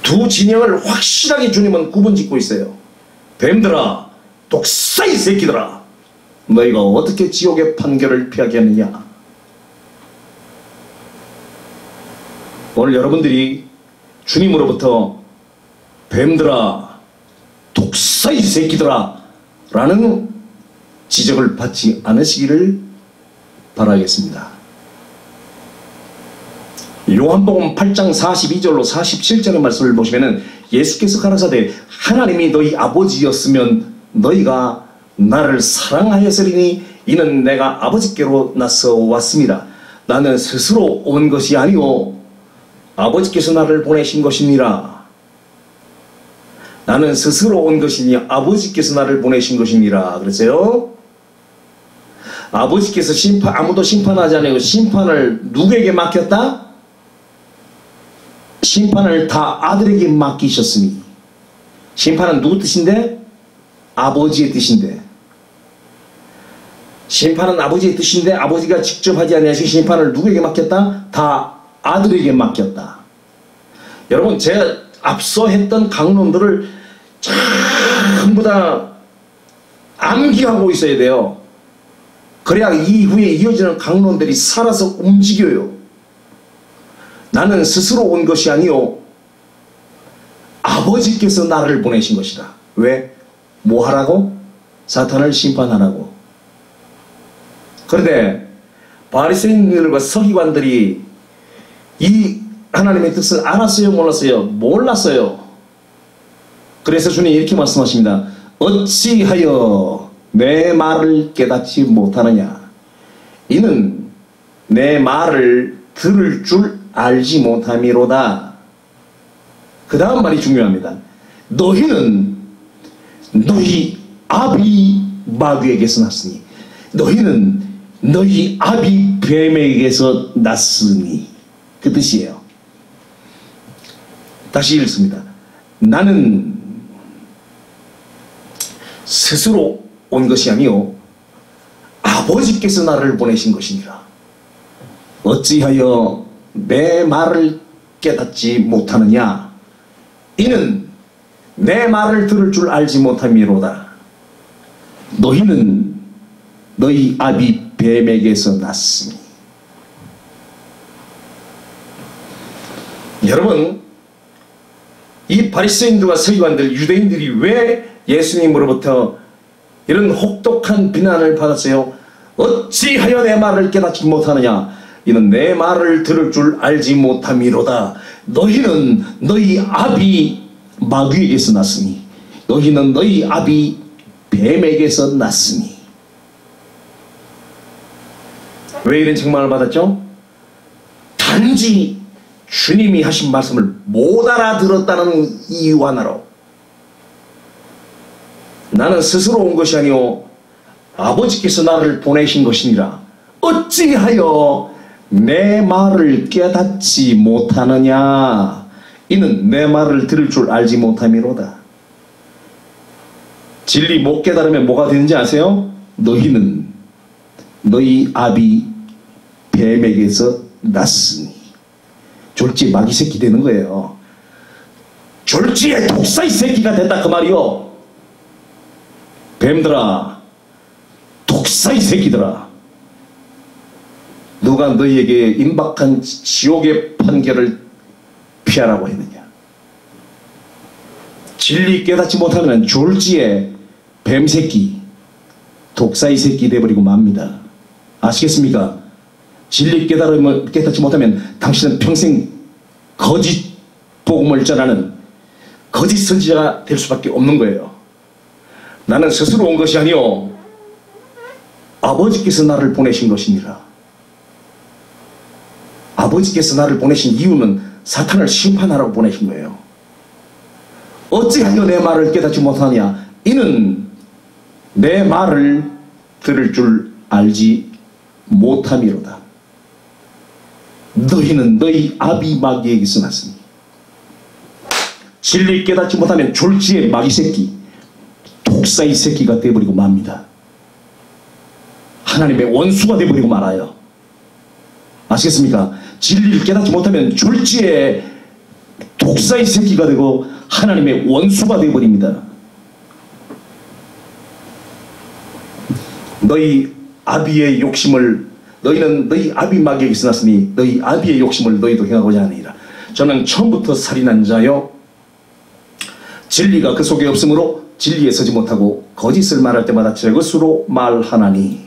Speaker 1: 두 진영을 확실하게 주님은 구분짓고 있어요. 뱀들아, 독사의 새끼들아, 너희가 어떻게 지옥의 판결을 피하겠느냐? 오늘 여러분들이 주님으로부터 뱀들아, 독사의 새끼들아 라는 지적을 받지 않으시기를 바라겠습니다. 요한복음 8장 42절로 47절의 말씀을 보시면은 예수께서 가라사대 하나님이 너희 아버지였으면 너희가 나를 사랑하였으리니 이는 내가 아버지께로 나서 왔습니다. 나는 스스로 온 것이 아니오 아버지께서 나를 보내신 것이니라. 나는 스스로 온 것이니 아버지께서 나를 보내신 것이니라 그랬어요. 아버지께서 아무도 심판하지 않고 심판을 누구에게 맡겼다? 심판을 다 아들에게 맡기셨으니. 심판은 누구 뜻인데? 아버지의 뜻인데. 심판은 아버지의 뜻인데 아버지가 직접 하지 않으시고 심판을 누구에게 맡겼다? 다 아들에게 맡겼다. 여러분, 제가 앞서 했던 강론들을 전부 다 암기하고 있어야 돼요. 그래야 이후에 이어지는 강론들이 살아서 움직여요. 나는 스스로 온 것이 아니요 아버지께서 나를 보내신 것이다. 왜? 뭐 하라고? 사탄을 심판하라고. 그런데 바리새인들과 서기관들이 이 하나님의 뜻을 알았어요? 몰랐어요? 몰랐어요. 그래서 주님이 이렇게 말씀하십니다. 어찌하여 내 말을 깨닫지 못하느냐? 이는 내 말을 들을 줄 알지 못함이로다. 그 다음 말이 중요합니다. 너희는 너희 아비 마귀에게서 났으니, 너희는 너희 아비 뱀에게서 났으니, 그 뜻이에요. 다시 읽습니다. 나는 스스로 온 것이 아니요 아버지께서 나를 보내신 것이니라. 어찌하여 내 말을 깨닫지 못하느냐? 이는 내 말을 들을 줄 알지 못함이로다. 너희는 너희 아비 뱀에게서 났으니. 여러분, 이 바리새인들과 서기관들, 유대인들이 왜 예수님으로부터 이런 혹독한 비난을 받았어요? 어찌하여 내 말을 깨닫지 못하느냐? 이는 내 말을 들을 줄 알지 못함이로다. 너희는 너희 아비 마귀에게서 났으니, 너희는 너희 아비 뱀에게서 났으니. 왜 이런 책망을 받았죠? 단지 주님이 하신 말씀을 못 알아들었다는 이유 하나로. 나는 스스로 온 것이 아니오 아버지께서 나를 보내신 것이니라. 어찌하여 내 말을 깨닫지 못하느냐. 이는 내 말을 들을 줄 알지 못함이로다. 진리 못 깨달으면 뭐가 되는지 아세요? 너희는 너희 아비 뱀에게서 났으니. 졸지에 마귀 새끼 되는 거예요. 졸지에 독사의 새끼가 됐다 그 말이요. 뱀들아, 독사의 새끼들아, 누가 너희에게 임박한 지옥의 판결을 피하라고 했느냐. 진리 깨닫지 못하면 졸지에 뱀새끼, 독사의 새끼 돼버리고 맙니다. 아시겠습니까? 진리 깨닫지 못하면 당신은 평생 거짓 복음을 전하는 거짓 선지자가 될 수밖에 없는 거예요. 나는 스스로 온 것이 아니오 아버지께서 나를 보내신 것이니라. 아버지께서 나를 보내신 이유는 사탄을 심판하라고 보내신 거예요. 어찌하여 내 말을 깨닫지 못하냐. 이는 내 말을 들을 줄 알지 못함이로다. 너희는 너희 아비 마귀에게서 났으니. 진리 깨닫지 못하면 졸지에 마귀 새끼, 독사의 새끼가 되어버리고 맙니다. 하나님의 원수가 되어버리고 말아요. 아시겠습니까? 진리를 깨닫지 못하면 졸지에 독사의 새끼가 되고 하나님의 원수가 되어버립니다. 너희 아비의 욕심을, 너희는 너희 아비 마귀에게서 났으니 너희 아비의 욕심을 너희도 행하고자 하느니라. 저는 처음부터 살인한 자요 진리가 그 속에 없으므로 진리에 서지 못하고 거짓을 말할 때마다 제 것으로 말하나니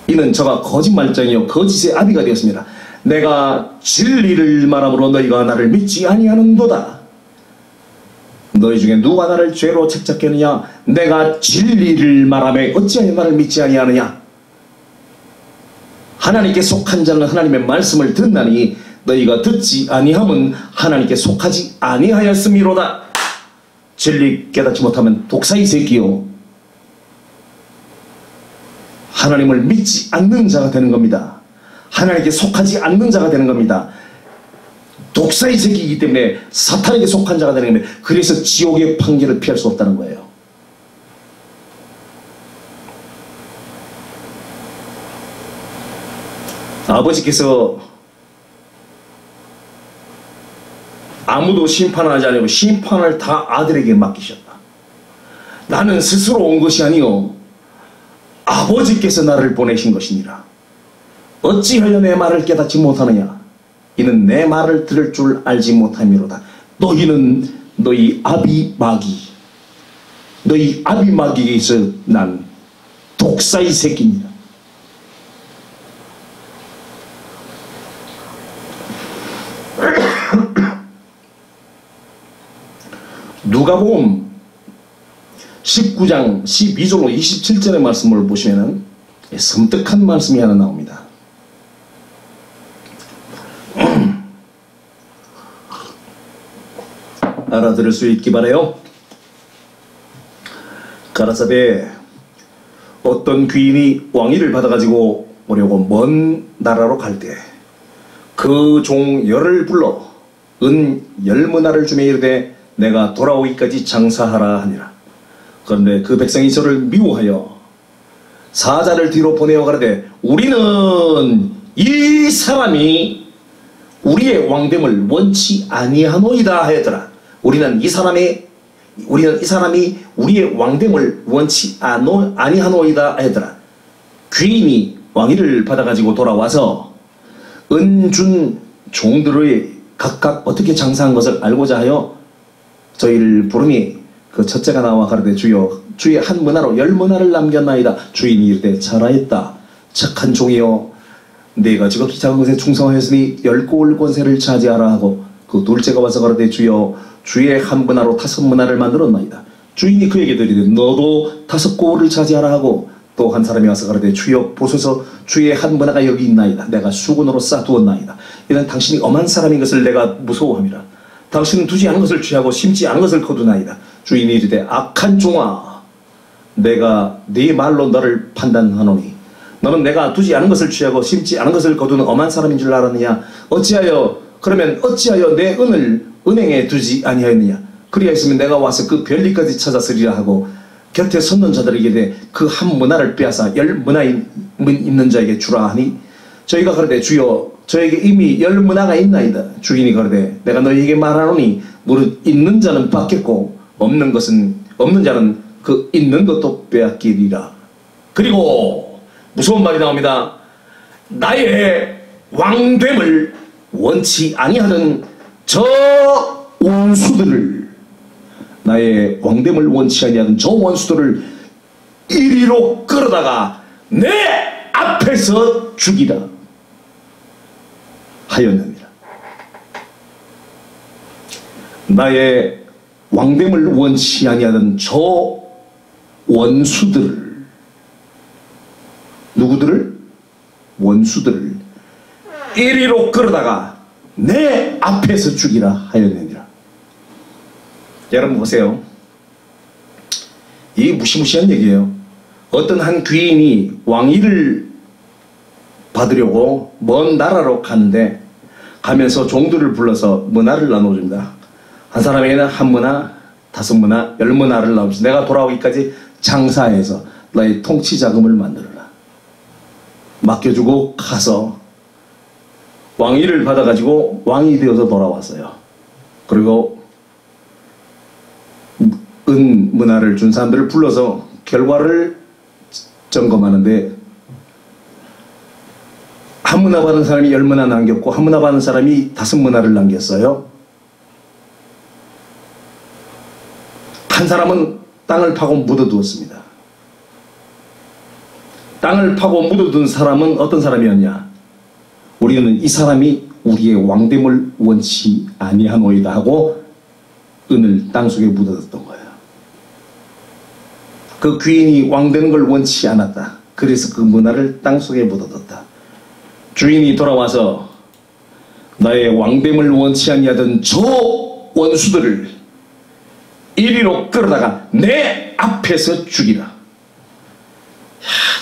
Speaker 1: 이는 저가 거짓말장이요 거짓의 아비가 되었습니다. 내가 진리를 말함으로 너희가 나를 믿지 아니하는도다. 너희 중에 누가 나를 죄로 책잡겠느냐. 내가 진리를 말하며 어찌하여 나를 믿지 아니하느냐. 하나님께 속한 자는 하나님의 말씀을 듣나니 너희가 듣지 아니함은 하나님께 속하지 아니하였음이로다. 진리 깨닫지 못하면 독사의 새끼요 하나님을 믿지 않는 자가 되는 겁니다. 하나님께 속하지 않는 자가 되는 겁니다. 독사의 새끼이기 때문에 사탄에게 속한 자가 되는 겁니다. 그래서 지옥의 판결을 피할 수 없다는 거예요. 아버지께서 아무도 심판하지 않고 심판을 다 아들에게 맡기셨다. 나는 스스로 온 것이 아니요 아버지께서 나를 보내신 것이니라. 어찌하여 내 말을 깨닫지 못하느냐. 이는 내 말을 들을 줄 알지 못함이로다. 너희는 너희 아비 마귀, 너희 아비 마귀에게서 난 독사의 새끼입니다. 누가복음 19장 12절로 27절의 말씀을 보시면 섬뜩한 말씀이 하나 나옵니다. 알아들을 수 있기 바라요. 가라사대 어떤 귀인이 왕위를 받아가지고 오려고 먼 나라로 갈 때 그 종 열을 불러 은 10문화를 주며 이르되 내가 돌아오기까지 장사하라 하니라. 그런데 그 백성이 저를 미워하여 사자를 뒤로 보내어 가라되 우리는 이 사람이 우리의 왕됨을 원치 아니하노이다 하였더라. 우리는 이 사람이 우리의 왕됨을 원치 아니하노이다 하였더라. 귀인이 왕위를 받아가지고 돌아와서 은준 종들의 각각 어떻게 장사한 것을 알고자 하여 저희를 부르니 그 첫째가 나와 가로되 주여 주의 한 문화로 10문화를 남겼나이다. 주인이 이르되 잘하였다. 착한 종이여 내가 지극히 작은 것에 충성하였으니 10고을 권세를 차지하라 하고 그 둘째가 와서 가로되 주여 주의 한 문화로 5문화를 만들었나이다. 주인이 그에게 드리되 너도 5고을을 차지하라 하고 또 한 사람이 와서 가로되 주여 보소서 주의 한 문화가 여기 있나이다. 내가 수군으로 쌓두었나이다. 이는 당신이 엄한 사람인 것을 내가 무서워함이라. 당신은 두지 않은 것을 취하고 심지 않은 것을 거두나이다. 주인이 이르되 악한 종아 내가 네 말로 너를 판단하노니 너는 내가 두지 않은 것을 취하고 심지 않은 것을 거두는 엄한 사람인 줄 알았느냐? 그러면 어찌하여 내 은을 은행에 두지 아니하였느냐? 그리하였으면 내가 와서 그 별리까지 찾았으리라 하고 곁에 섰는 자들에게 그 한 문화를 빼앗아 10문화 있는 자에게 주라 하니 저희가 그러되 주여 저에게 이미 10문화가 있나이다. 주인이 그러되 내가 너희에게 말하노니 무릇 있는 자는 받겠고 없는 자는 그 있는 것도 빼앗기리라. 그리고 무서운 말이 나옵니다. 나의 왕됨을 원치 아니하는 저 원수들을 나의 왕됨을 원치 아니하는 저 원수들을 이리로 끌어다가 내 앞에서 죽이라 하였느니라. 나의 왕됨을 원치 아니하는 저 원수들을 누구들을? 원수들을 이리로 끌어다가 내 앞에서 죽이라 하였느니라. 여러분 보세요. 이 무시무시한 얘기예요. 어떤 한 귀인이 왕위를 받으려고 먼 나라로 가는데 가면서 종들을 불러서 문화를 나눠줍니다. 한 사람에게는 1문화, 5문화, 10문화를 나눠서 내가 돌아오기까지 장사해서 나의 통치 자금을 만들어라. 맡겨주고 가서 왕위를 받아가지고 왕이 되어서 돌아왔어요. 그리고 문화를 준 사람들을 불러서 결과를 점검하는데 1문화 받은 사람이 10문화 남겼고 1문화 받은 사람이 5문화를 남겼어요. 한 사람은 땅을 파고 묻어두었습니다. 땅을 파고 묻어둔 사람은 어떤 사람이었냐? 우리는 이 사람이 우리의 왕됨을 원치 아니하노이다 하고 은을 땅속에 묻어뒀던 거예요. 그 귀인이 왕되는 걸 원치 않았다. 그래서 그 문화를 땅속에 묻어뒀다. 주인이 돌아와서 나의 왕됨을 원치 아니하던 저 원수들을 이리로 끌어다가 내 앞에서 죽이라.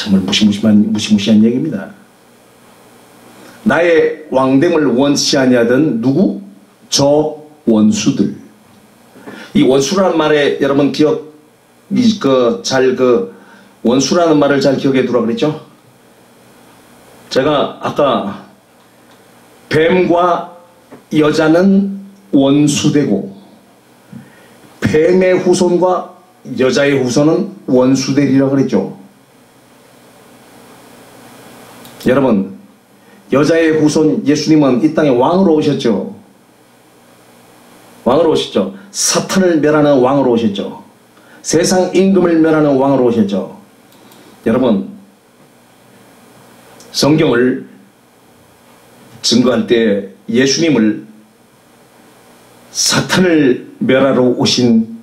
Speaker 1: 정말 무시무시한 얘기입니다. 나의 왕됨을 원치 아니하던 누구? 저 원수들. 이 원수라는 말에 여러분 원수라는 말을 잘 기억해 두라 그랬죠? 제가 아까 뱀과 여자는 원수되고 뱀의 후손과 여자의 후손은 원수되리라 그랬죠. 여러분, 여자의 후손 예수님은 이 땅에 왕으로 오셨죠. 왕으로 오셨죠. 사탄을 멸하는 왕으로 오셨죠. 세상 임금을 멸하는 왕으로 오셨죠. 여러분, 성경을 증거할 때 예수님을 사탄을 멸하러 오신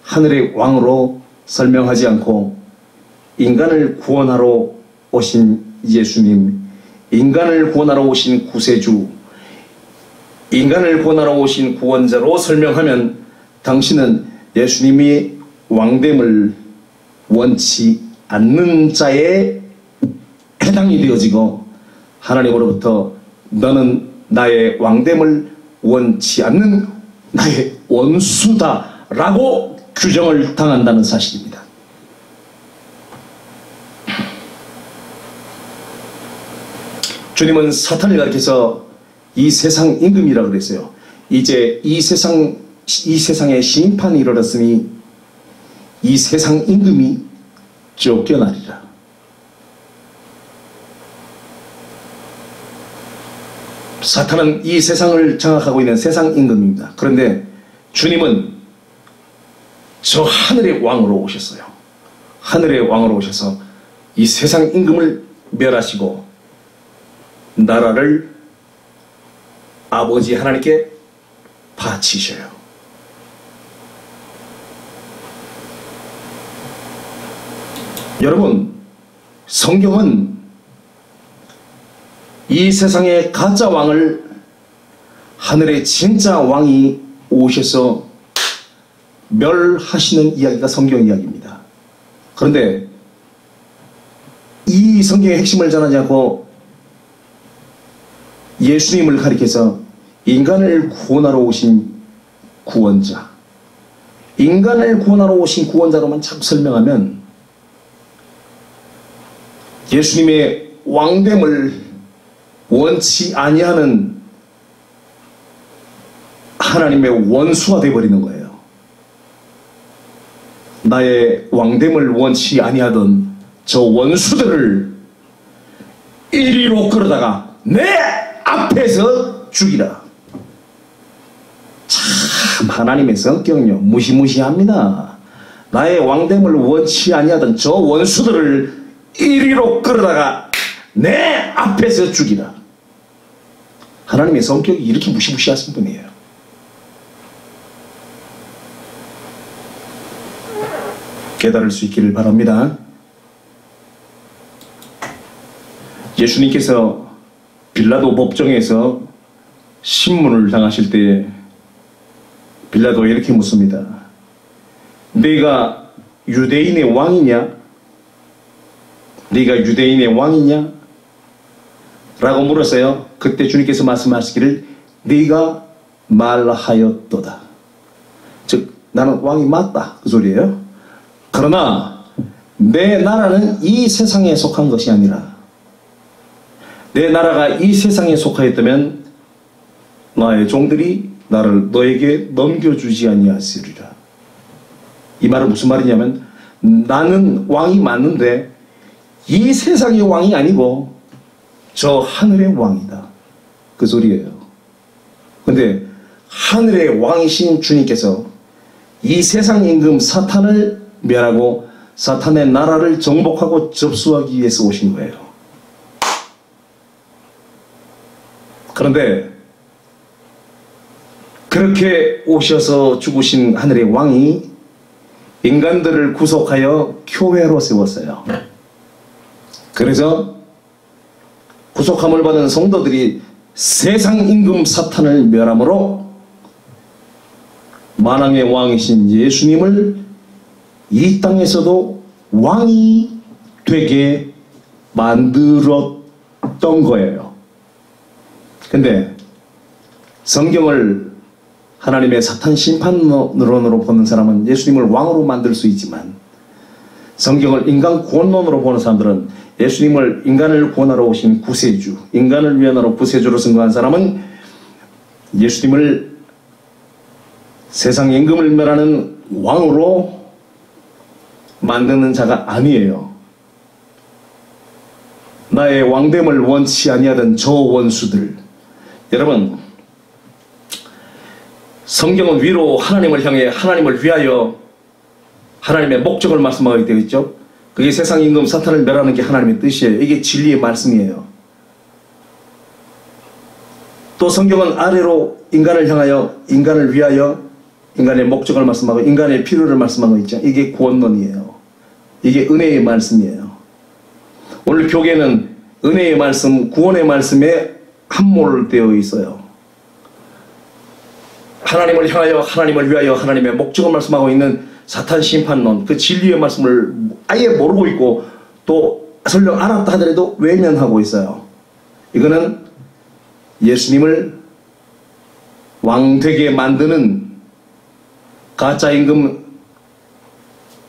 Speaker 1: 하늘의 왕으로 설명하지 않고 인간을 구원하러 오신 예수님, 인간을 구원하러 오신 구세주, 인간을 구원하러 오신 구원자로 설명하면 당신은 예수님이 왕됨을 원치 않는 자에 해당이 되어지고 하나님으로부터 너는 나의 왕됨을 원치 않는 나의 원수다라고 규정을 당한다는 사실입니다. 주님은 사탄을 가리켜서 이 세상 임금이라고 그랬어요. 이제 이 세상에 심판이 이르렀으니 이 세상 임금이 쫓겨나리라. 사탄은 이 세상을 장악하고 있는 세상 임금입니다. 그런데 주님은 저 하늘의 왕으로 오셨어요. 하늘의 왕으로 오셔서 이 세상 임금을 멸하시고 나라를 아버지 하나님께 바치셔요. 여러분, 성경은 이 세상의 가짜 왕을 하늘의 진짜 왕이 오셔서 멸하시는 이야기가 성경 이야기입니다. 그런데 이 성경의 핵심을 전하지 않고 예수님을 가리켜서 인간을 구원하러 오신 구원자, 인간을 구원하러 오신 구원자로만 자꾸 설명하면 예수님의 왕됨을 원치 아니하는 하나님의 원수가 되어버리는 거예요. 나의 왕됨을 원치 아니하던 저 원수들을 이리로 끌어다가 내 앞에서 죽이라. 참 하나님의 성격은요 무시무시합니다. 나의 왕됨을 원치 아니하던 저 원수들을 이리로 끌어다가 내 앞에서 죽이라. 하나님의 성격이 이렇게 무시무시하신 분이에요. 깨달을 수 있기를 바랍니다. 예수님께서 빌라도 법정에서 신문을 당하실 때 빌라도가 이렇게 묻습니다. 네가 유대인의 왕이냐? 네가 유대인의 왕이냐? 라고 물었어요. 그때 주님께서 말씀하시기를 네가 말하였도다. 즉 나는 왕이 맞다 그 소리예요. 그러나 내 나라는 이 세상에 속한 것이 아니라 내 나라가 이 세상에 속하였다면 나의 종들이 나를 너에게 넘겨주지 아니하시리라. 이 말은 무슨 말이냐면 나는 왕이 맞는데 이 세상의 왕이 아니고 저 하늘의 왕이다 그 소리예요. 근데 하늘의 왕이신 주님께서 이 세상 임금 사탄을 멸하고 사탄의 나라를 정복하고 접수하기 위해서 오신 거예요. 그런데 그렇게 오셔서 죽으신 하늘의 왕이 인간들을 구속하여 교회로 세웠어요. 그래서 구속함을 받은 성도들이 세상 임금 사탄을 멸함으로 만왕의 왕이신 예수님을 이 땅에서도 왕이 되게 만들었던 거예요. 근데 성경을 하나님의 사탄 심판론으로 보는 사람은 예수님을 왕으로 만들 수 있지만 성경을 인간 구원론으로 보는 사람들은 예수님을 인간을 구원하러 오신 구세주, 인간을 위하러 구세주로 선거한 사람은 예수님을 세상 임금을 멸하는 왕으로 만드는 자가 아니에요. 나의 왕됨을 원치 아니하던 저 원수들. 여러분, 성경은 위로 하나님을 향해 하나님을 위하여 하나님의 목적을 말씀하게 되어 있죠. 그게 세상 임금 사탄을 멸하는 게 하나님의 뜻이에요. 이게 진리의 말씀이에요. 또 성경은 아래로 인간을 향하여 인간을 위하여 인간의 목적을 말씀하고 인간의 필요를 말씀하고 있죠. 이게 구원론이에요. 이게 은혜의 말씀이에요. 오늘 교계는 은혜의 말씀, 구원의 말씀에 함몰되어 있어요. 하나님을 향하여 하나님을 위하여 하나님의 목적을 말씀하고 있는 사탄 심판론, 그 진리의 말씀을 아예 모르고 있고 또 설령 알았다 하더라도 외면하고 있어요. 이거는 예수님을 왕되게 만드는 가짜 임금,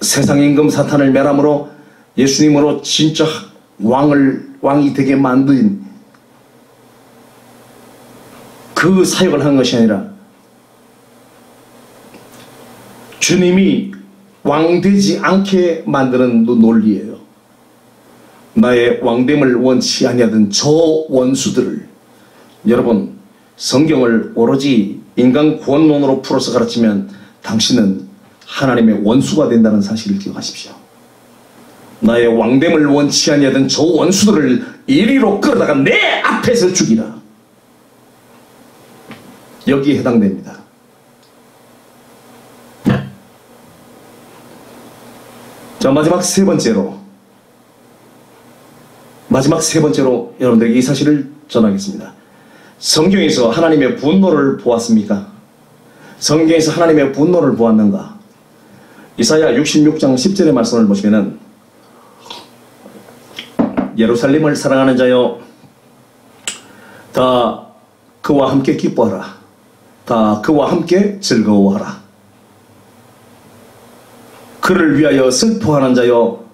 Speaker 1: 세상 임금 사탄을 멸함으로 예수님으로 진짜 왕이 되게 만든 그 사역을 한 것이 아니라 주님이 왕되지 않게 만드는 논리예요. 나의 왕됨을 원치 아니하던 저 원수들을. 여러분, 성경을 오로지 인간 구원론으로 풀어서 가르치면 당신은 하나님의 원수가 된다는 사실을 기억하십시오. 나의 왕됨을 원치 아니하던 저 원수들을 이리로 끌어다가 내 앞에서 죽이라. 여기에 해당됩니다. 자, 마지막 세 번째로 여러분들에게 이 사실을 전하겠습니다. 성경에서 하나님의 분노를 보았습니까? 성경에서 하나님의 분노를 보았는가? 이사야 66장 10절의 말씀을 보시면은 예루살렘을 사랑하는 자여 다 그와 함께 기뻐하라. 다 그와 함께 즐거워하라. 그를 위하여 슬퍼하는 자여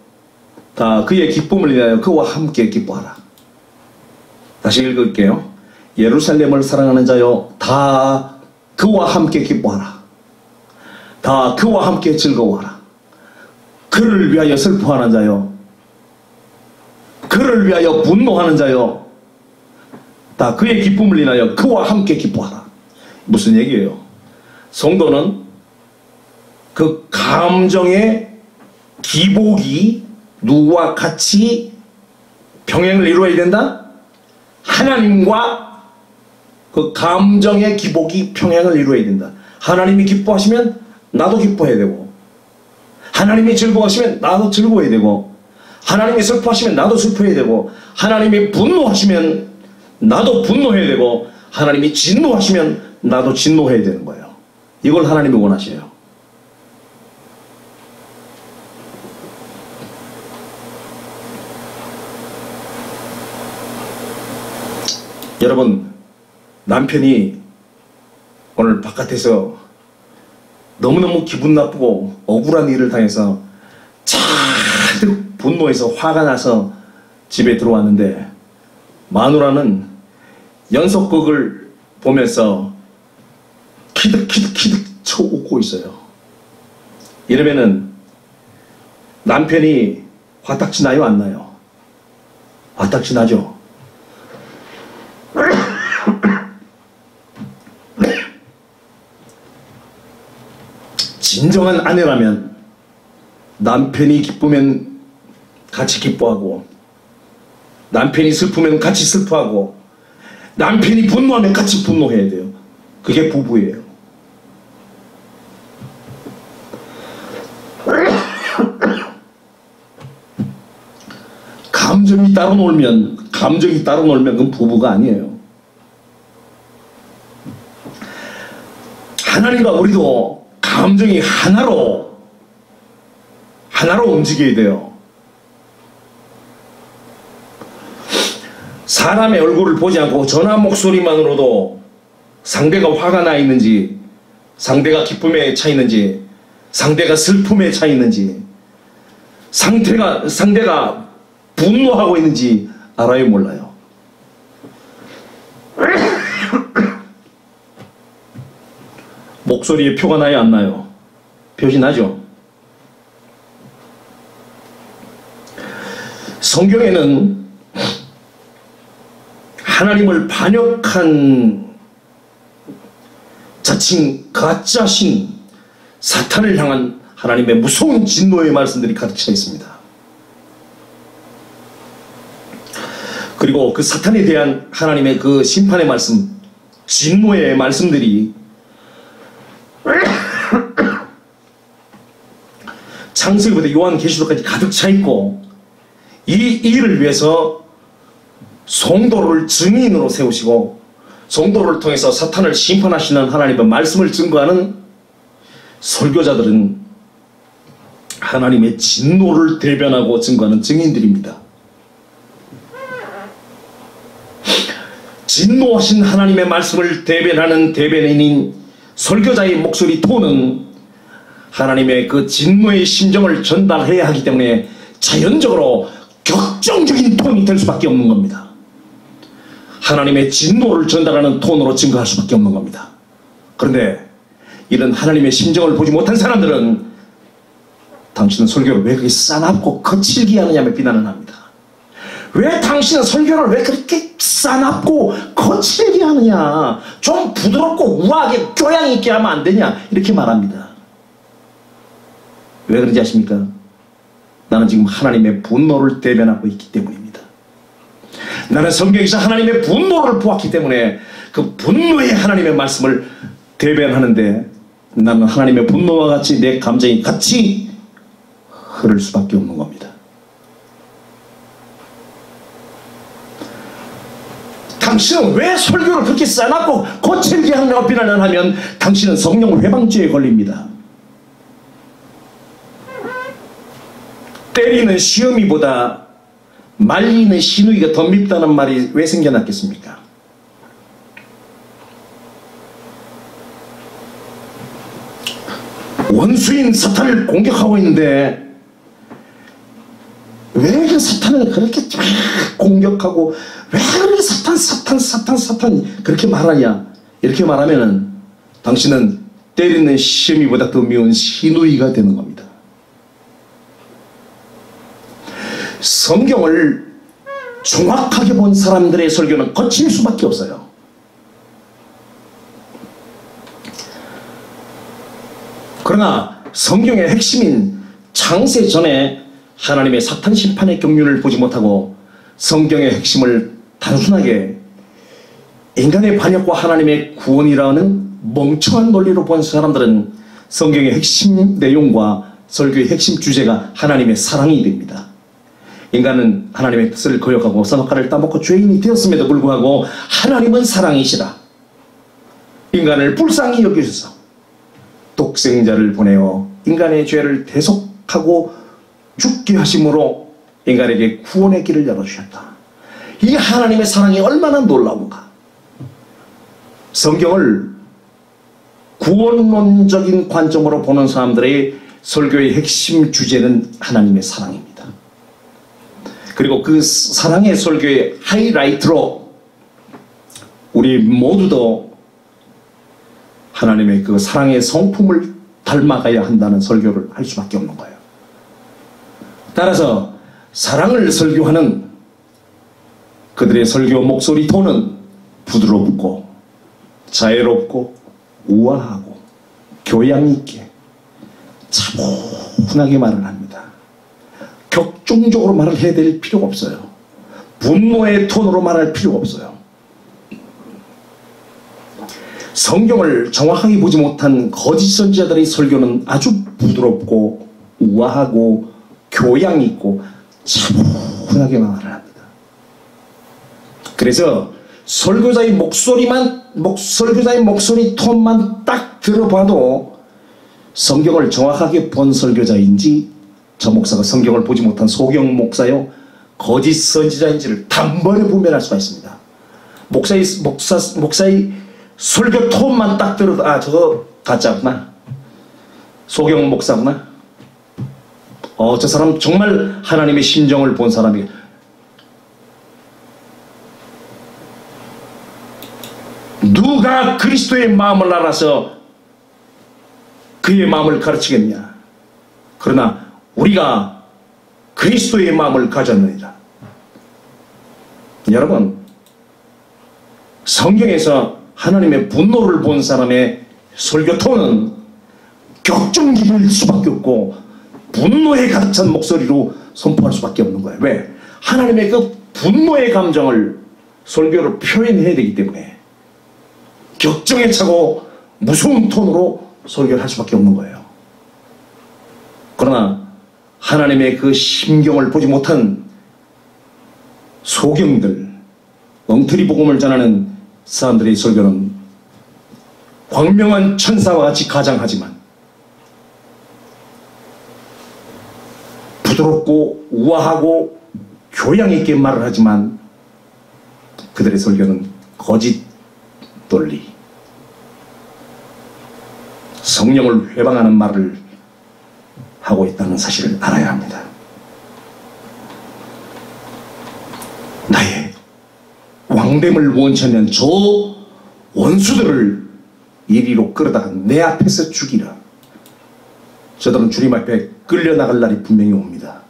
Speaker 1: 다 그의 기쁨을 위하여 그와 함께 기뻐하라. 다시 읽을게요. 예루살렘을 사랑하는 자여 다 그와 함께 기뻐하라. 다 그와 함께 즐거워하라. 그를 위하여 슬퍼하는 자여 그를 위하여 분노하는 자여 다 그의 기쁨을 인하여 그와 함께 기뻐하라. 무슨 얘기예요? 성도는 그 감정의 기복이 누구와 같이 병행을 이루어야 된다? 하나님과 그 감정의 기복이 평행을 이루어야 된다. 하나님이 기뻐하시면 나도 기뻐해야 되고, 하나님이 즐거워하시면 나도 즐거워해야 되고, 하나님이 슬퍼하시면 나도 슬퍼해야 되고, 하나님이 분노하시면 나도 분노해야 되고, 하나님이 진노하시면 나도 진노해야 되는 거예요. 이걸 하나님이 원하셔요. 여러분, 남편이 오늘 바깥에서 너무너무 기분 나쁘고 억울한 일을 당해서 잔뜩 분노해서 화가 나서 집에 들어왔는데, 마누라는 연속극을 보면서 키득키득키득 쳐 웃고 있어요. 이러면은 남편이 화딱지 나요, 안 나요? 화딱지 나죠? 진정한 아내라면 남편이 기쁘면 같이 기뻐하고, 남편이 슬프면 같이 슬퍼하고, 남편이 분노하면 같이 분노해야 돼요. 그게 부부예요. 감정이 따로 놀면 그건 부부가 아니에요. 하나님과 우리도 감정이 하나로 움직여야 돼요. 사람의 얼굴을 보지 않고 전화 목소리만으로도 상대가 화가 나 있는지, 상대가 기쁨에 차 있는지, 상대가 슬픔에 차 있는지, 상대가 분노하고 있는지 알아요, 몰라요? 목소리에 표가 나요, 안 나요? 표시 나죠? 성경에는 하나님을 반역한 자칭 가짜신 사탄을 향한 하나님의 무서운 진노의 말씀들이 가득 차 있습니다. 그리고 그 사탄에 대한 하나님의 그 심판의 말씀, 진노의 말씀들이 창세기부터 요한계시록까지 가득 차 있고, 이 일을 위해서 성도를 증인으로 세우시고 성도를 통해서 사탄을 심판하시는 하나님의 말씀을 증거하는 설교자들은 하나님의 진노를 대변하고 증거하는 증인들입니다. 진노하신 하나님의 말씀을 대변하는 대변인인 설교자의 목소리 톤은 하나님의 그 진노의 심정을 전달해야 하기 때문에 자연적으로 격정적인 톤이 될 수밖에 없는 겁니다. 하나님의 진노를 전달하는 톤으로 증거할 수밖에 없는 겁니다. 그런데 이런 하나님의 심정을 보지 못한 사람들은 당신은 설교를 왜 그렇게 싸납고 거칠게 하느냐며 비난을 합니다. 왜 당신은 설교를 왜 그렇게 싸납고 거칠게 하느냐, 좀 부드럽고 우아하게 교양 있게 하면 안 되냐, 이렇게 말합니다. 왜 그런지 아십니까? 나는 지금 하나님의 분노를 대변하고 있기 때문입니다. 나는 성경에서 하나님의 분노를 보았기 때문에 그 분노의 하나님의 말씀을 대변하는데, 나는 하나님의 분노와 같이 내 감정이 같이 흐를 수밖에 없는 겁니다. 당신은 왜 설교를 그렇게 싸납고 거칠게 하느냐고 비난을 하면 당신은 성령 회방죄에 걸립니다. 때리는 시험이보다 말리는 시누이가 더 밉다는 말이 왜 생겨났겠습니까? 원수인 사탄을 공격하고 있는데 왜 그 사탄을 그렇게 쫙 공격하고 왜 그렇게 사탄 그렇게 말하냐? 이렇게 말하면은 당신은 때리는 시험이보다 더 미운 시누이가 되는 겁니다. 성경을 정확하게 본 사람들의 설교는 거칠 수밖에 없어요. 그러나 성경의 핵심인 창세 전에 하나님의 사탄 심판의 경륜을 보지 못하고 성경의 핵심을 단순하게 인간의 반역과 하나님의 구원이라는 멍청한 논리로 본 사람들은 성경의 핵심 내용과 설교의 핵심 주제가 하나님의 사랑이 됩니다. 인간은 하나님의 뜻을 거역하고 선악과를 따먹고 죄인이 되었음에도 불구하고 하나님은 사랑이시라. 인간을 불쌍히 여기셔서 독생자를 보내어 인간의 죄를 대속하고 죽게 하심으로 인간에게 구원의 길을 열어주셨다. 이 하나님의 사랑이 얼마나 놀라운가. 성경을 구원론적인 관점으로 보는 사람들의 설교의 핵심 주제는 하나님의 사랑입니다. 그리고 그 사랑의 설교의 하이라이트로 우리 모두도 하나님의 그 사랑의 성품을 닮아가야 한다는 설교를 할 수밖에 없는 거예요. 따라서 사랑을 설교하는 그들의 설교 목소리 톤은 부드럽고 자애롭고 우아하고 교양 있게 차분하게 말을 합니다. 격정적으로 말을 해야 될 필요가 없어요. 분노의 톤으로 말할 필요가 없어요. 성경을 정확하게 보지 못한 거짓 선지자들의 설교는 아주 부드럽고 우아하고 교양 있고 차분하게 말을 합니다. 그래서 설교자의 목소리 톤만 딱 들어봐도 성경을 정확하게 본 설교자인지 저 목사가 성경을 보지 못한 소경 목사요 거짓 선지자인지를 단번에 분별할 수가 있습니다. 목사의 설교 톤만 딱 들어도 아 저거 가짜구나, 소경 목사구나, 저 사람 정말 하나님의 심정을 본 사람이에요. 누가 그리스도의 마음을 알아서 그의 마음을 가르치겠냐. 그러나 우리가 그리스도의 마음을 가졌느니라. 여러분, 성경에서 하나님의 분노를 본 사람의 설교 톤은 격정적일 수밖에 없고 분노에 가득 찬 목소리로 선포할 수밖에 없는 거예요. 왜? 하나님의 그 분노의 감정을 설교로 표현해야 되기 때문에 격정에 차고 무서운 톤으로 설교를 할 수밖에 없는 거예요. 그러나 하나님의 그 심경을 보지 못한 소경들, 엉터리 복음을 전하는 사람들의 설교는 광명한 천사와 같이 가장하지만 부드럽고 우아하고 교양 있게 말을 하지만 그들의 설교는 거짓 논리, 성령을 회방하는 말을 하고 있다는 사실을 알아야 합니다. 나의 왕됨을 원치 않는 저 원수들을 이리로 끌어다가 내 앞에서 죽이라. 저들은 주님 앞에 끌려나갈 날이 분명히 옵니다.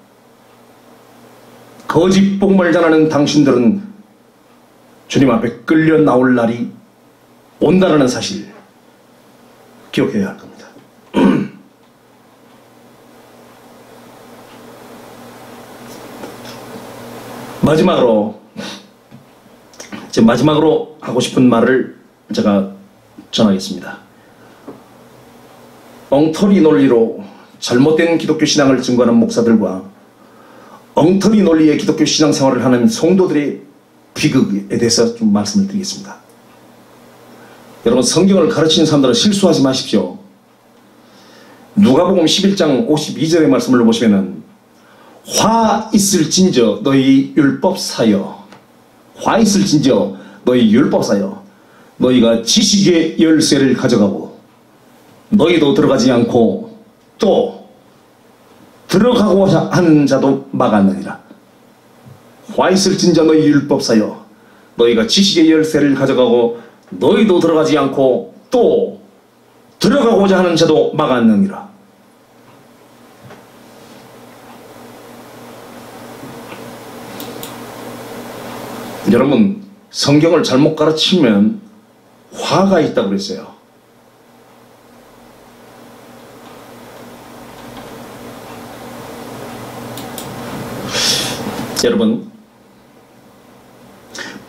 Speaker 1: 거짓 복음을 전하는 당신들은 주님 앞에 끌려나올 날이 온다는 사실 기억해야 할 겁니다. 마지막으로 하고 싶은 말을 제가 전하겠습니다. 엉터리 논리로 잘못된 기독교 신앙을 증거하는 목사들과 엉터리 논리의 기독교 신앙생활을 하는 성도들의 비극에 대해서 좀 말씀을 드리겠습니다. 여러분, 성경을 가르치는 사람들은 실수하지 마십시오. 누가복음 11장 52절의 말씀을 보시면은 화 있을진저 너희 율법사여, 화 있을진저 너희 율법사여, 너희가 지식의 열쇠를 가져가고 너희도 들어가지 않고 또 들어가고자 하는 자도 막았느니라. 화 있을진저 너희 율법사여, 너희가 지식의 열쇠를 가져가고 너희도 들어가지 않고 또 들어가고자 하는 자도 막았느니라. 여러분, 성경을 잘못 가르치면 화가 있다고 그랬어요. 여러분,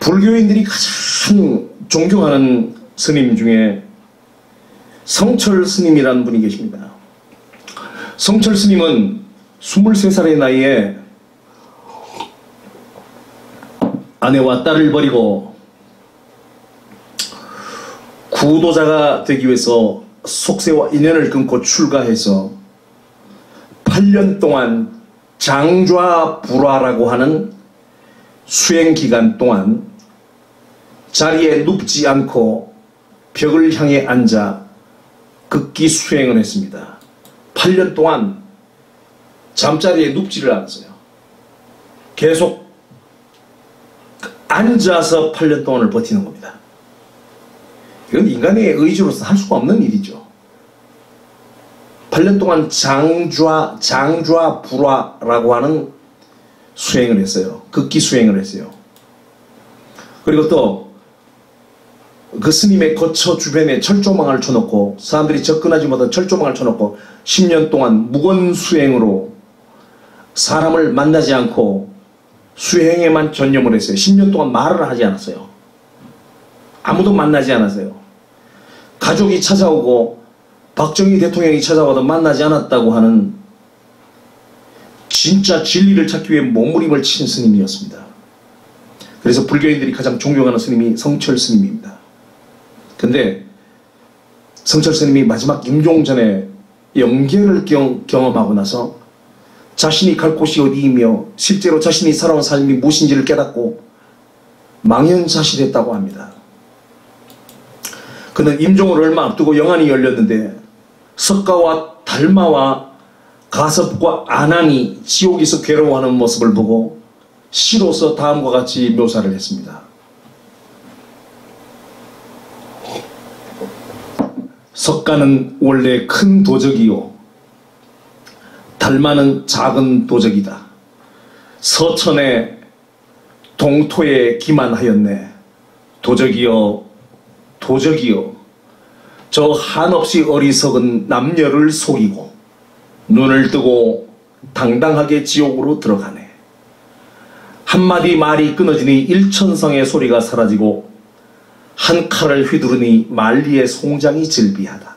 Speaker 1: 불교인들이 가장 존경하는 스님 중에 성철 스님이라는 분이 계십니다. 성철 스님은 23살의 나이에 아내와 딸을 버리고 구도자가 되기 위해서 속세와 인연을 끊고 출가해서 8년 동안 장좌불화라고 하는 수행기간 동안 자리에 눕지 않고 벽을 향해 앉아 극기 수행을 했습니다. 8년 동안 잠자리에 눕지를 않았어요. 계속 앉아서 8년 동안을 버티는 겁니다. 이건 인간의 의지로서 할 수가 없는 일이죠. 8년 동안 장좌불화라고 하는 수행을 했어요. 극기 수행을 했어요. 그리고 또 그 스님의 거처 주변에 철조망을 쳐놓고 사람들이 접근하지 못한 철조망을 쳐놓고 10년 동안 무건수행으로 사람을 만나지 않고 수행에만 전념을 했어요. 10년 동안 말을 하지 않았어요. 아무도 만나지 않았어요. 가족이 찾아오고 박정희 대통령이 찾아와도 만나지 않았다고 하는 진짜 진리를 찾기 위해 몸부림을 친 스님이었습니다. 그래서 불교인들이 가장 존경하는 스님이 성철 스님입니다. 근데 성철 스님이 마지막 임종전에 영계를 경험하고 나서 자신이 갈 곳이 어디이며 실제로 자신이 살아온 삶이 무엇인지를 깨닫고 망연자실했다고 합니다. 그는 임종을 얼마 앞두고 영안이 열렸는데 석가와 달마와 가섭과 아난이 지옥에서 괴로워하는 모습을 보고 시로서 다음과 같이 묘사를 했습니다. 석가는 원래 큰 도적이요 달마는 작은 도적이다. 서천에 동토에 기만하였네. 도적이여 도적이여, 저 한없이 어리석은 남녀를 속이고 눈을 뜨고 당당하게 지옥으로 들어가네. 한마디 말이 끊어지니 일천성의 소리가 사라지고 한 칼을 휘두르니 만리의 송장이 즐비하다.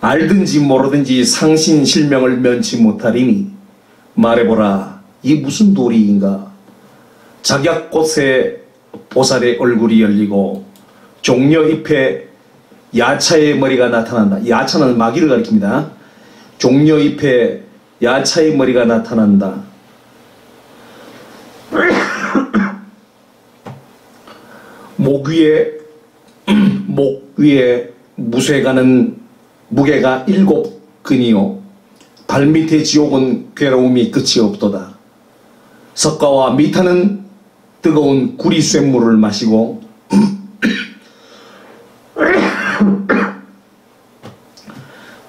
Speaker 1: 알든지 모르든지 상신실명을 면치 못하리니 말해보라, 이 무슨 도리인가. 작약꽃에 보살의 얼굴이 열리고 종려잎에 야차의 머리가 나타난다. 야차는 마귀를 가리킵니다. 종려잎에 야차의 머리가 나타난다. 목 위에 무쇠가는 무게가 7근이요 발밑의 지옥은 괴로움이 끝이 없도다. 석가와 미타는 뜨거운 구리쇳물을 마시고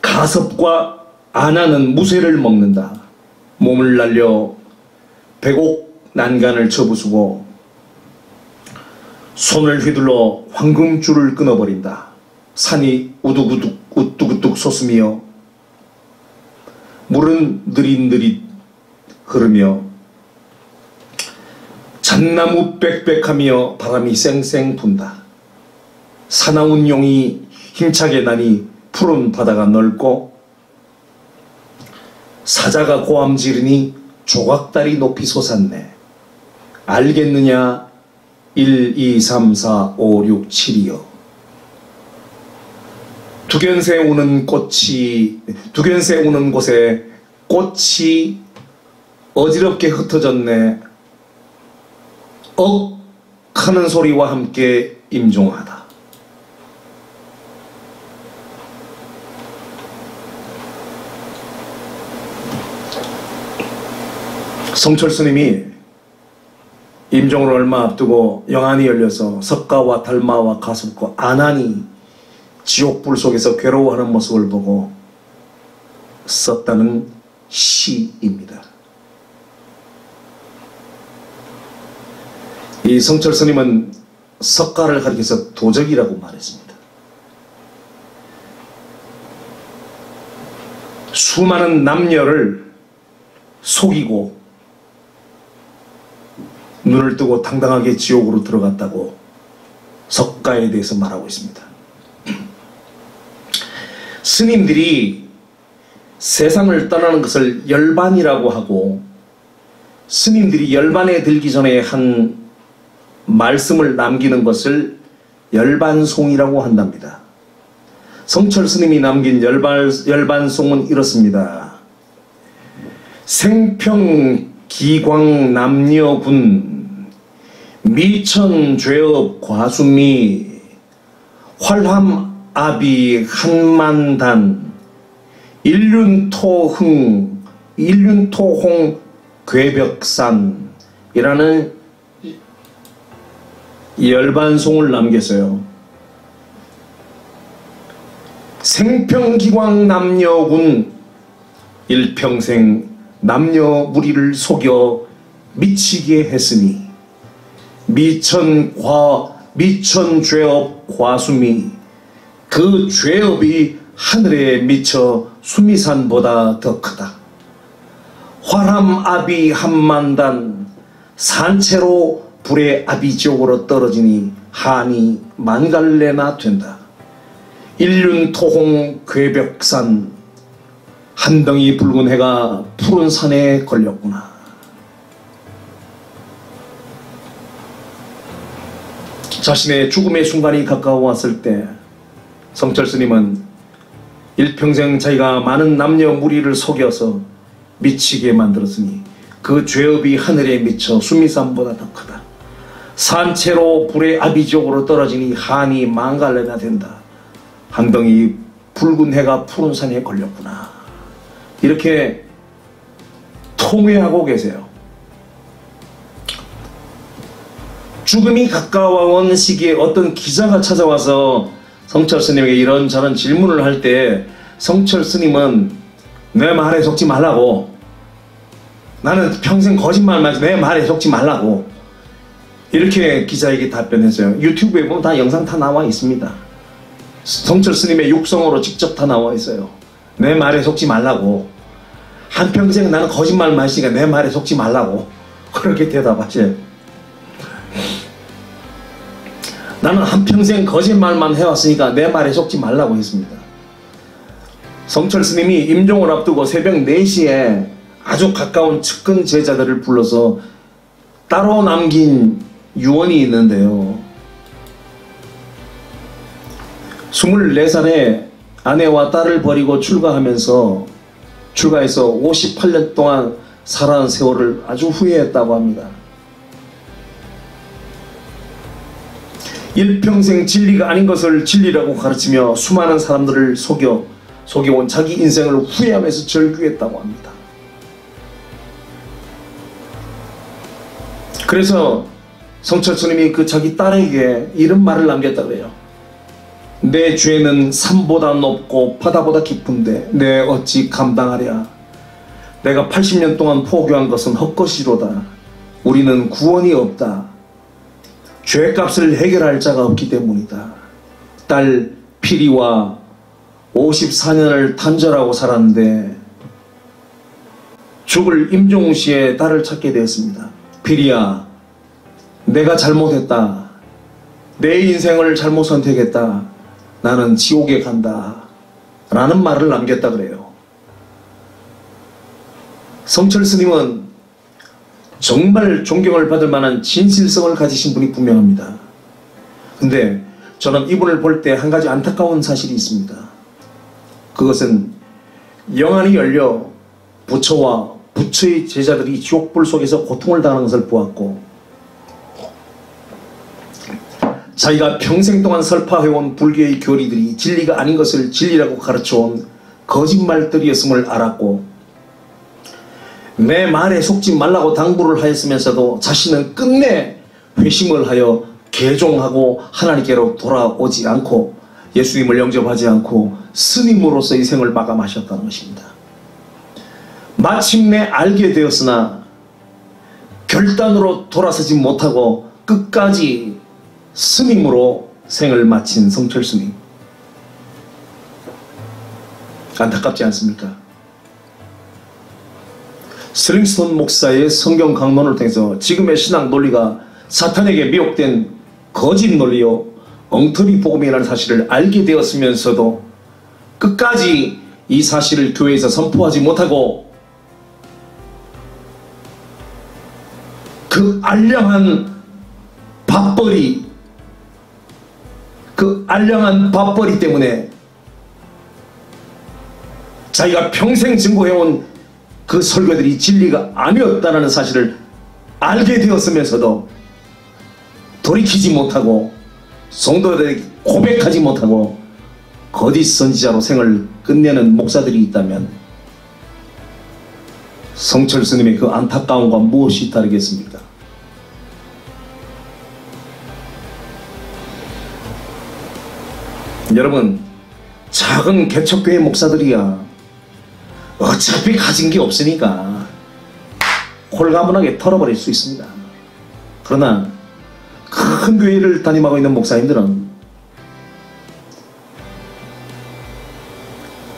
Speaker 1: 가섭과 아나는 무쇠를 먹는다. 몸을 날려 백옥 난간을 쳐부수고 손을 휘둘러 황금줄을 끊어버린다. 산이 우뚝우뚝 솟으며 물은 느릿느릿 흐르며 잣나무 빽빽하며 바람이 쌩쌩 분다. 사나운 용이 힘차게 나니 푸른 바다가 넓고 사자가 고함 지르니 조각달이 높이 솟았네. 알겠느냐 1, 2, 3, 4, 5, 6, 7이여. 두견새 우는 곳에 꽃이 어지럽게 흩어졌네. 억 하는 소리와 함께 임종하다. 성철 스님이 임종을 얼마 앞두고 영안이 열려서 석가와 달마와 가섭고 아난이 지옥불 속에서 괴로워하는 모습을 보고 썼다는 시입니다. 이 성철 스님은 석가를 가리켜서 도적이라고 말했습니다. 수많은 남녀를 속이고 눈을 뜨고 당당하게 지옥으로 들어갔다고 석가에 대해서 말하고 있습니다. 스님들이 세상을 떠나는 것을 열반이라고 하고, 스님들이 열반에 들기 전에 한 말씀을 남기는 것을 열반송이라고 한답니다. 성철 스님이 남긴 열반송은 이렇습니다. 생평기광 남녀군 미천죄업 과수미 활함아비 한만단 일륜토홍 괴벽산이라는 열반송을 남겼어요. 생평기광 남녀군 일평생 남녀 무리를 속여 미치게 했으니 미천죄업 과수미 그 죄업이 하늘에 미쳐 수미산보다 더 크다. 활함아비 한만단 산채로 불의 아비지옥으로 떨어지니 한이 만갈래나 된다. 일륜토홍 괴벽산 한 덩이 붉은 해가 푸른 산에 걸렸구나. 자신의 죽음의 순간이 가까워왔을 때 성철 스님은 일평생 자기가 많은 남녀 무리를 속여서 미치게 만들었으니 그 죄업이 하늘에 미쳐 수미산보다 더 크다. 산채로 불의 아비지옥으로 떨어지니 한이 만갈래나 된다. 한 덩이 붉은 해가 푸른 산에 걸렸구나. 이렇게 통회하고 계세요. 죽음이 가까워온 시기에 어떤 기자가 찾아와서 성철 스님에게 이런저런 질문을 할 때 성철 스님은 내 말에 속지 말라고, 나는 평생 거짓말만 해서 내 말에 속지 말라고, 이렇게 기자에게 답변했어요. 유튜브에 보면 다 영상 다 나와 있습니다. 성철 스님의 육성으로 직접 다 나와 있어요. 내 말에 속지 말라고, 한평생 나는 거짓말만 했으니까 내 말에 속지 말라고, 그렇게 대답하셔요. 나는 한평생 거짓말만 해왔으니까 내 말에 속지 말라고 했습니다. 성철 스님이 임종을 앞두고 새벽 4시에 아주 가까운 측근 제자들을 불러서 따로 남긴 유언이 있는데요. 24살에 아내와 딸을 버리고 출가해서 58년 동안 살아온 세월을 아주 후회했다고 합니다. 일평생 진리가 아닌 것을 진리라고 가르치며 수많은 사람들을 속여온 자기 인생을 후회하면서 절규했다고 합니다. 그래서 성철 스님이 그 자기 딸에게 이런 말을 남겼다고 해요. 내 죄는 산보다 높고 바다보다 깊은데 내 어찌 감당하랴. 내가 80년 동안 포교한 것은 헛것이로다. 우리는 구원이 없다. 죄값을 해결할 자가 없기 때문이다. 딸 피리와 54년을 단절하고 살았는데 죽을 임종시에 딸을 찾게 되었습니다. 피리야, 내가 잘못했다. 내 인생을 잘못 선택했다. 나는 지옥에 간다. 라는 말을 남겼다 그래요. 성철 스님은 정말 존경을 받을 만한 진실성을 가지신 분이 분명합니다. 근데 저는 이분을 볼 때 한 가지 안타까운 사실이 있습니다. 그것은 영안이 열려 부처와 부처의 제자들이 지옥불 속에서 고통을 당하는 것을 보았고, 자기가 평생 동안 설파해온 불교의 교리들이 진리가 아닌 것을 진리라고 가르쳐온 거짓말들이었음을 알았고, 내 말에 속지 말라고 당부를 하였으면서도 자신은 끝내 회심을 하여 개종하고 하나님께로 돌아오지 않고 예수님을 영접하지 않고 스님으로서의 생을 마감하셨다는 것입니다. 마침내 알게 되었으나 결단으로 돌아서지 못하고 끝까지 스님으로 생을 마친 성철 스님. 안타깝지 않습니까? 슬링스톤 목사의 성경 강론을 통해서 지금의 신앙 논리가 사탄에게 미혹된 거짓 논리요 엉터리 복음이라는 사실을 알게 되었으면서도 끝까지 이 사실을 교회에서 선포하지 못하고 그 알량한 밥벌이 때문에 자기가 평생 증거해온 그 설교들이 진리가 아니었다는 사실을 알게 되었으면서도 돌이키지 못하고 성도들에게 고백하지 못하고 거짓 선지자로 생을 끝내는 목사들이 있다면 성철 스님의 그 안타까움과 무엇이 다르겠습니까? 여러분, 작은 개척교회 목사들이야 어차피 가진 게 없으니까 홀가분하게 털어버릴 수 있습니다. 그러나 큰 교회를 담임하고 있는 목사님들은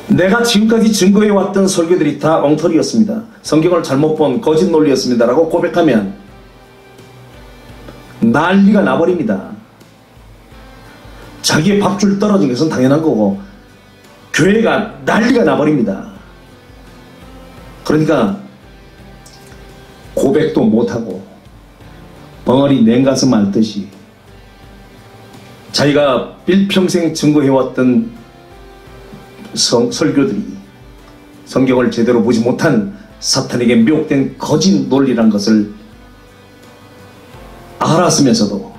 Speaker 1: 내가 지금까지 증거해왔던 설교들이 다 엉터리였습니다. 성경을 잘못 본 거짓 논리였습니다 라고 고백하면 난리가 나버립니다. 자기의 밥줄 떨어진 것은 당연한 거고 교회가 난리가 나버립니다. 그러니까 고백도 못하고 벙어리 냉가슴 앓듯이 자기가 일평생 증거해왔던 설교들이 성경을 제대로 보지 못한 사탄에게 미혹된 거짓 논리란 것을 알았으면서도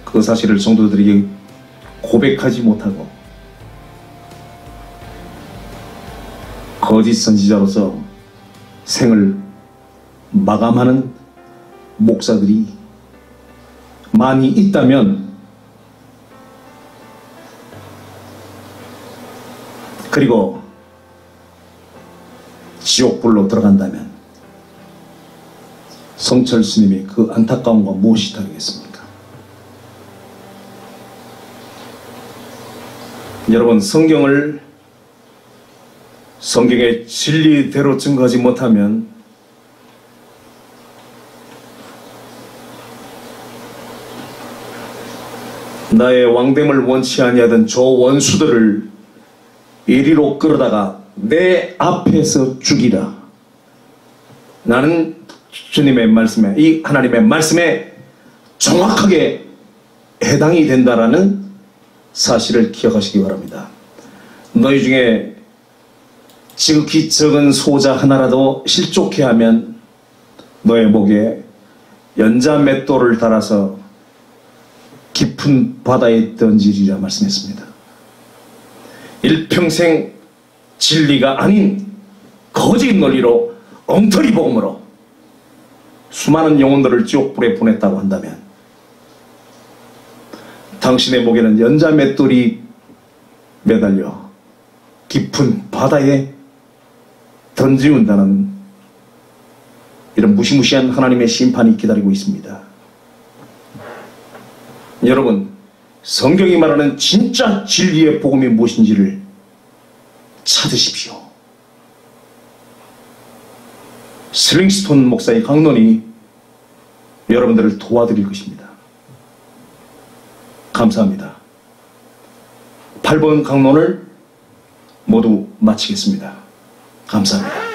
Speaker 1: 그 사실을 성도들에게 고백하지 못하고 거짓 선지자로서 생을 마감하는 목사들이 많이 있다면, 그리고 지옥불로 들어간다면 성철 스님의 그 안타까움과 무엇이 다르겠습니까? 여러분, 성경의 진리대로 증거하지 못하면 나의 왕됨을 원치 아니하던 저 원수들을 이리로 끌어다가 내 앞에서 죽이라. 나는 주님의 말씀에, 이 하나님의 말씀에 정확하게 해당이 된다라는 사실을 기억하시기 바랍니다. 너희 중에 지극히 적은 소자 하나라도 실족해 하면 너의 목에 연자맷돌을 달아서 깊은 바다에 던지리라 말씀했습니다. 일평생 진리가 아닌 거짓 논리로 엉터리 복음으로 수많은 영혼들을 지옥불에 보냈다고 한다면 당신의 목에는 연자맷돌이 매달려 깊은 바다에 던지운다는 이런 무시무시한 하나님의 심판이 기다리고 있습니다. 여러분, 성경이 말하는 진짜 진리의 복음이 무엇인지를 찾으십시오. 슬링스톤 목사의 강론이 여러분들을 도와드릴 것입니다. 감사합니다. 8번 강론을 모두 마치겠습니다. 감사합니다.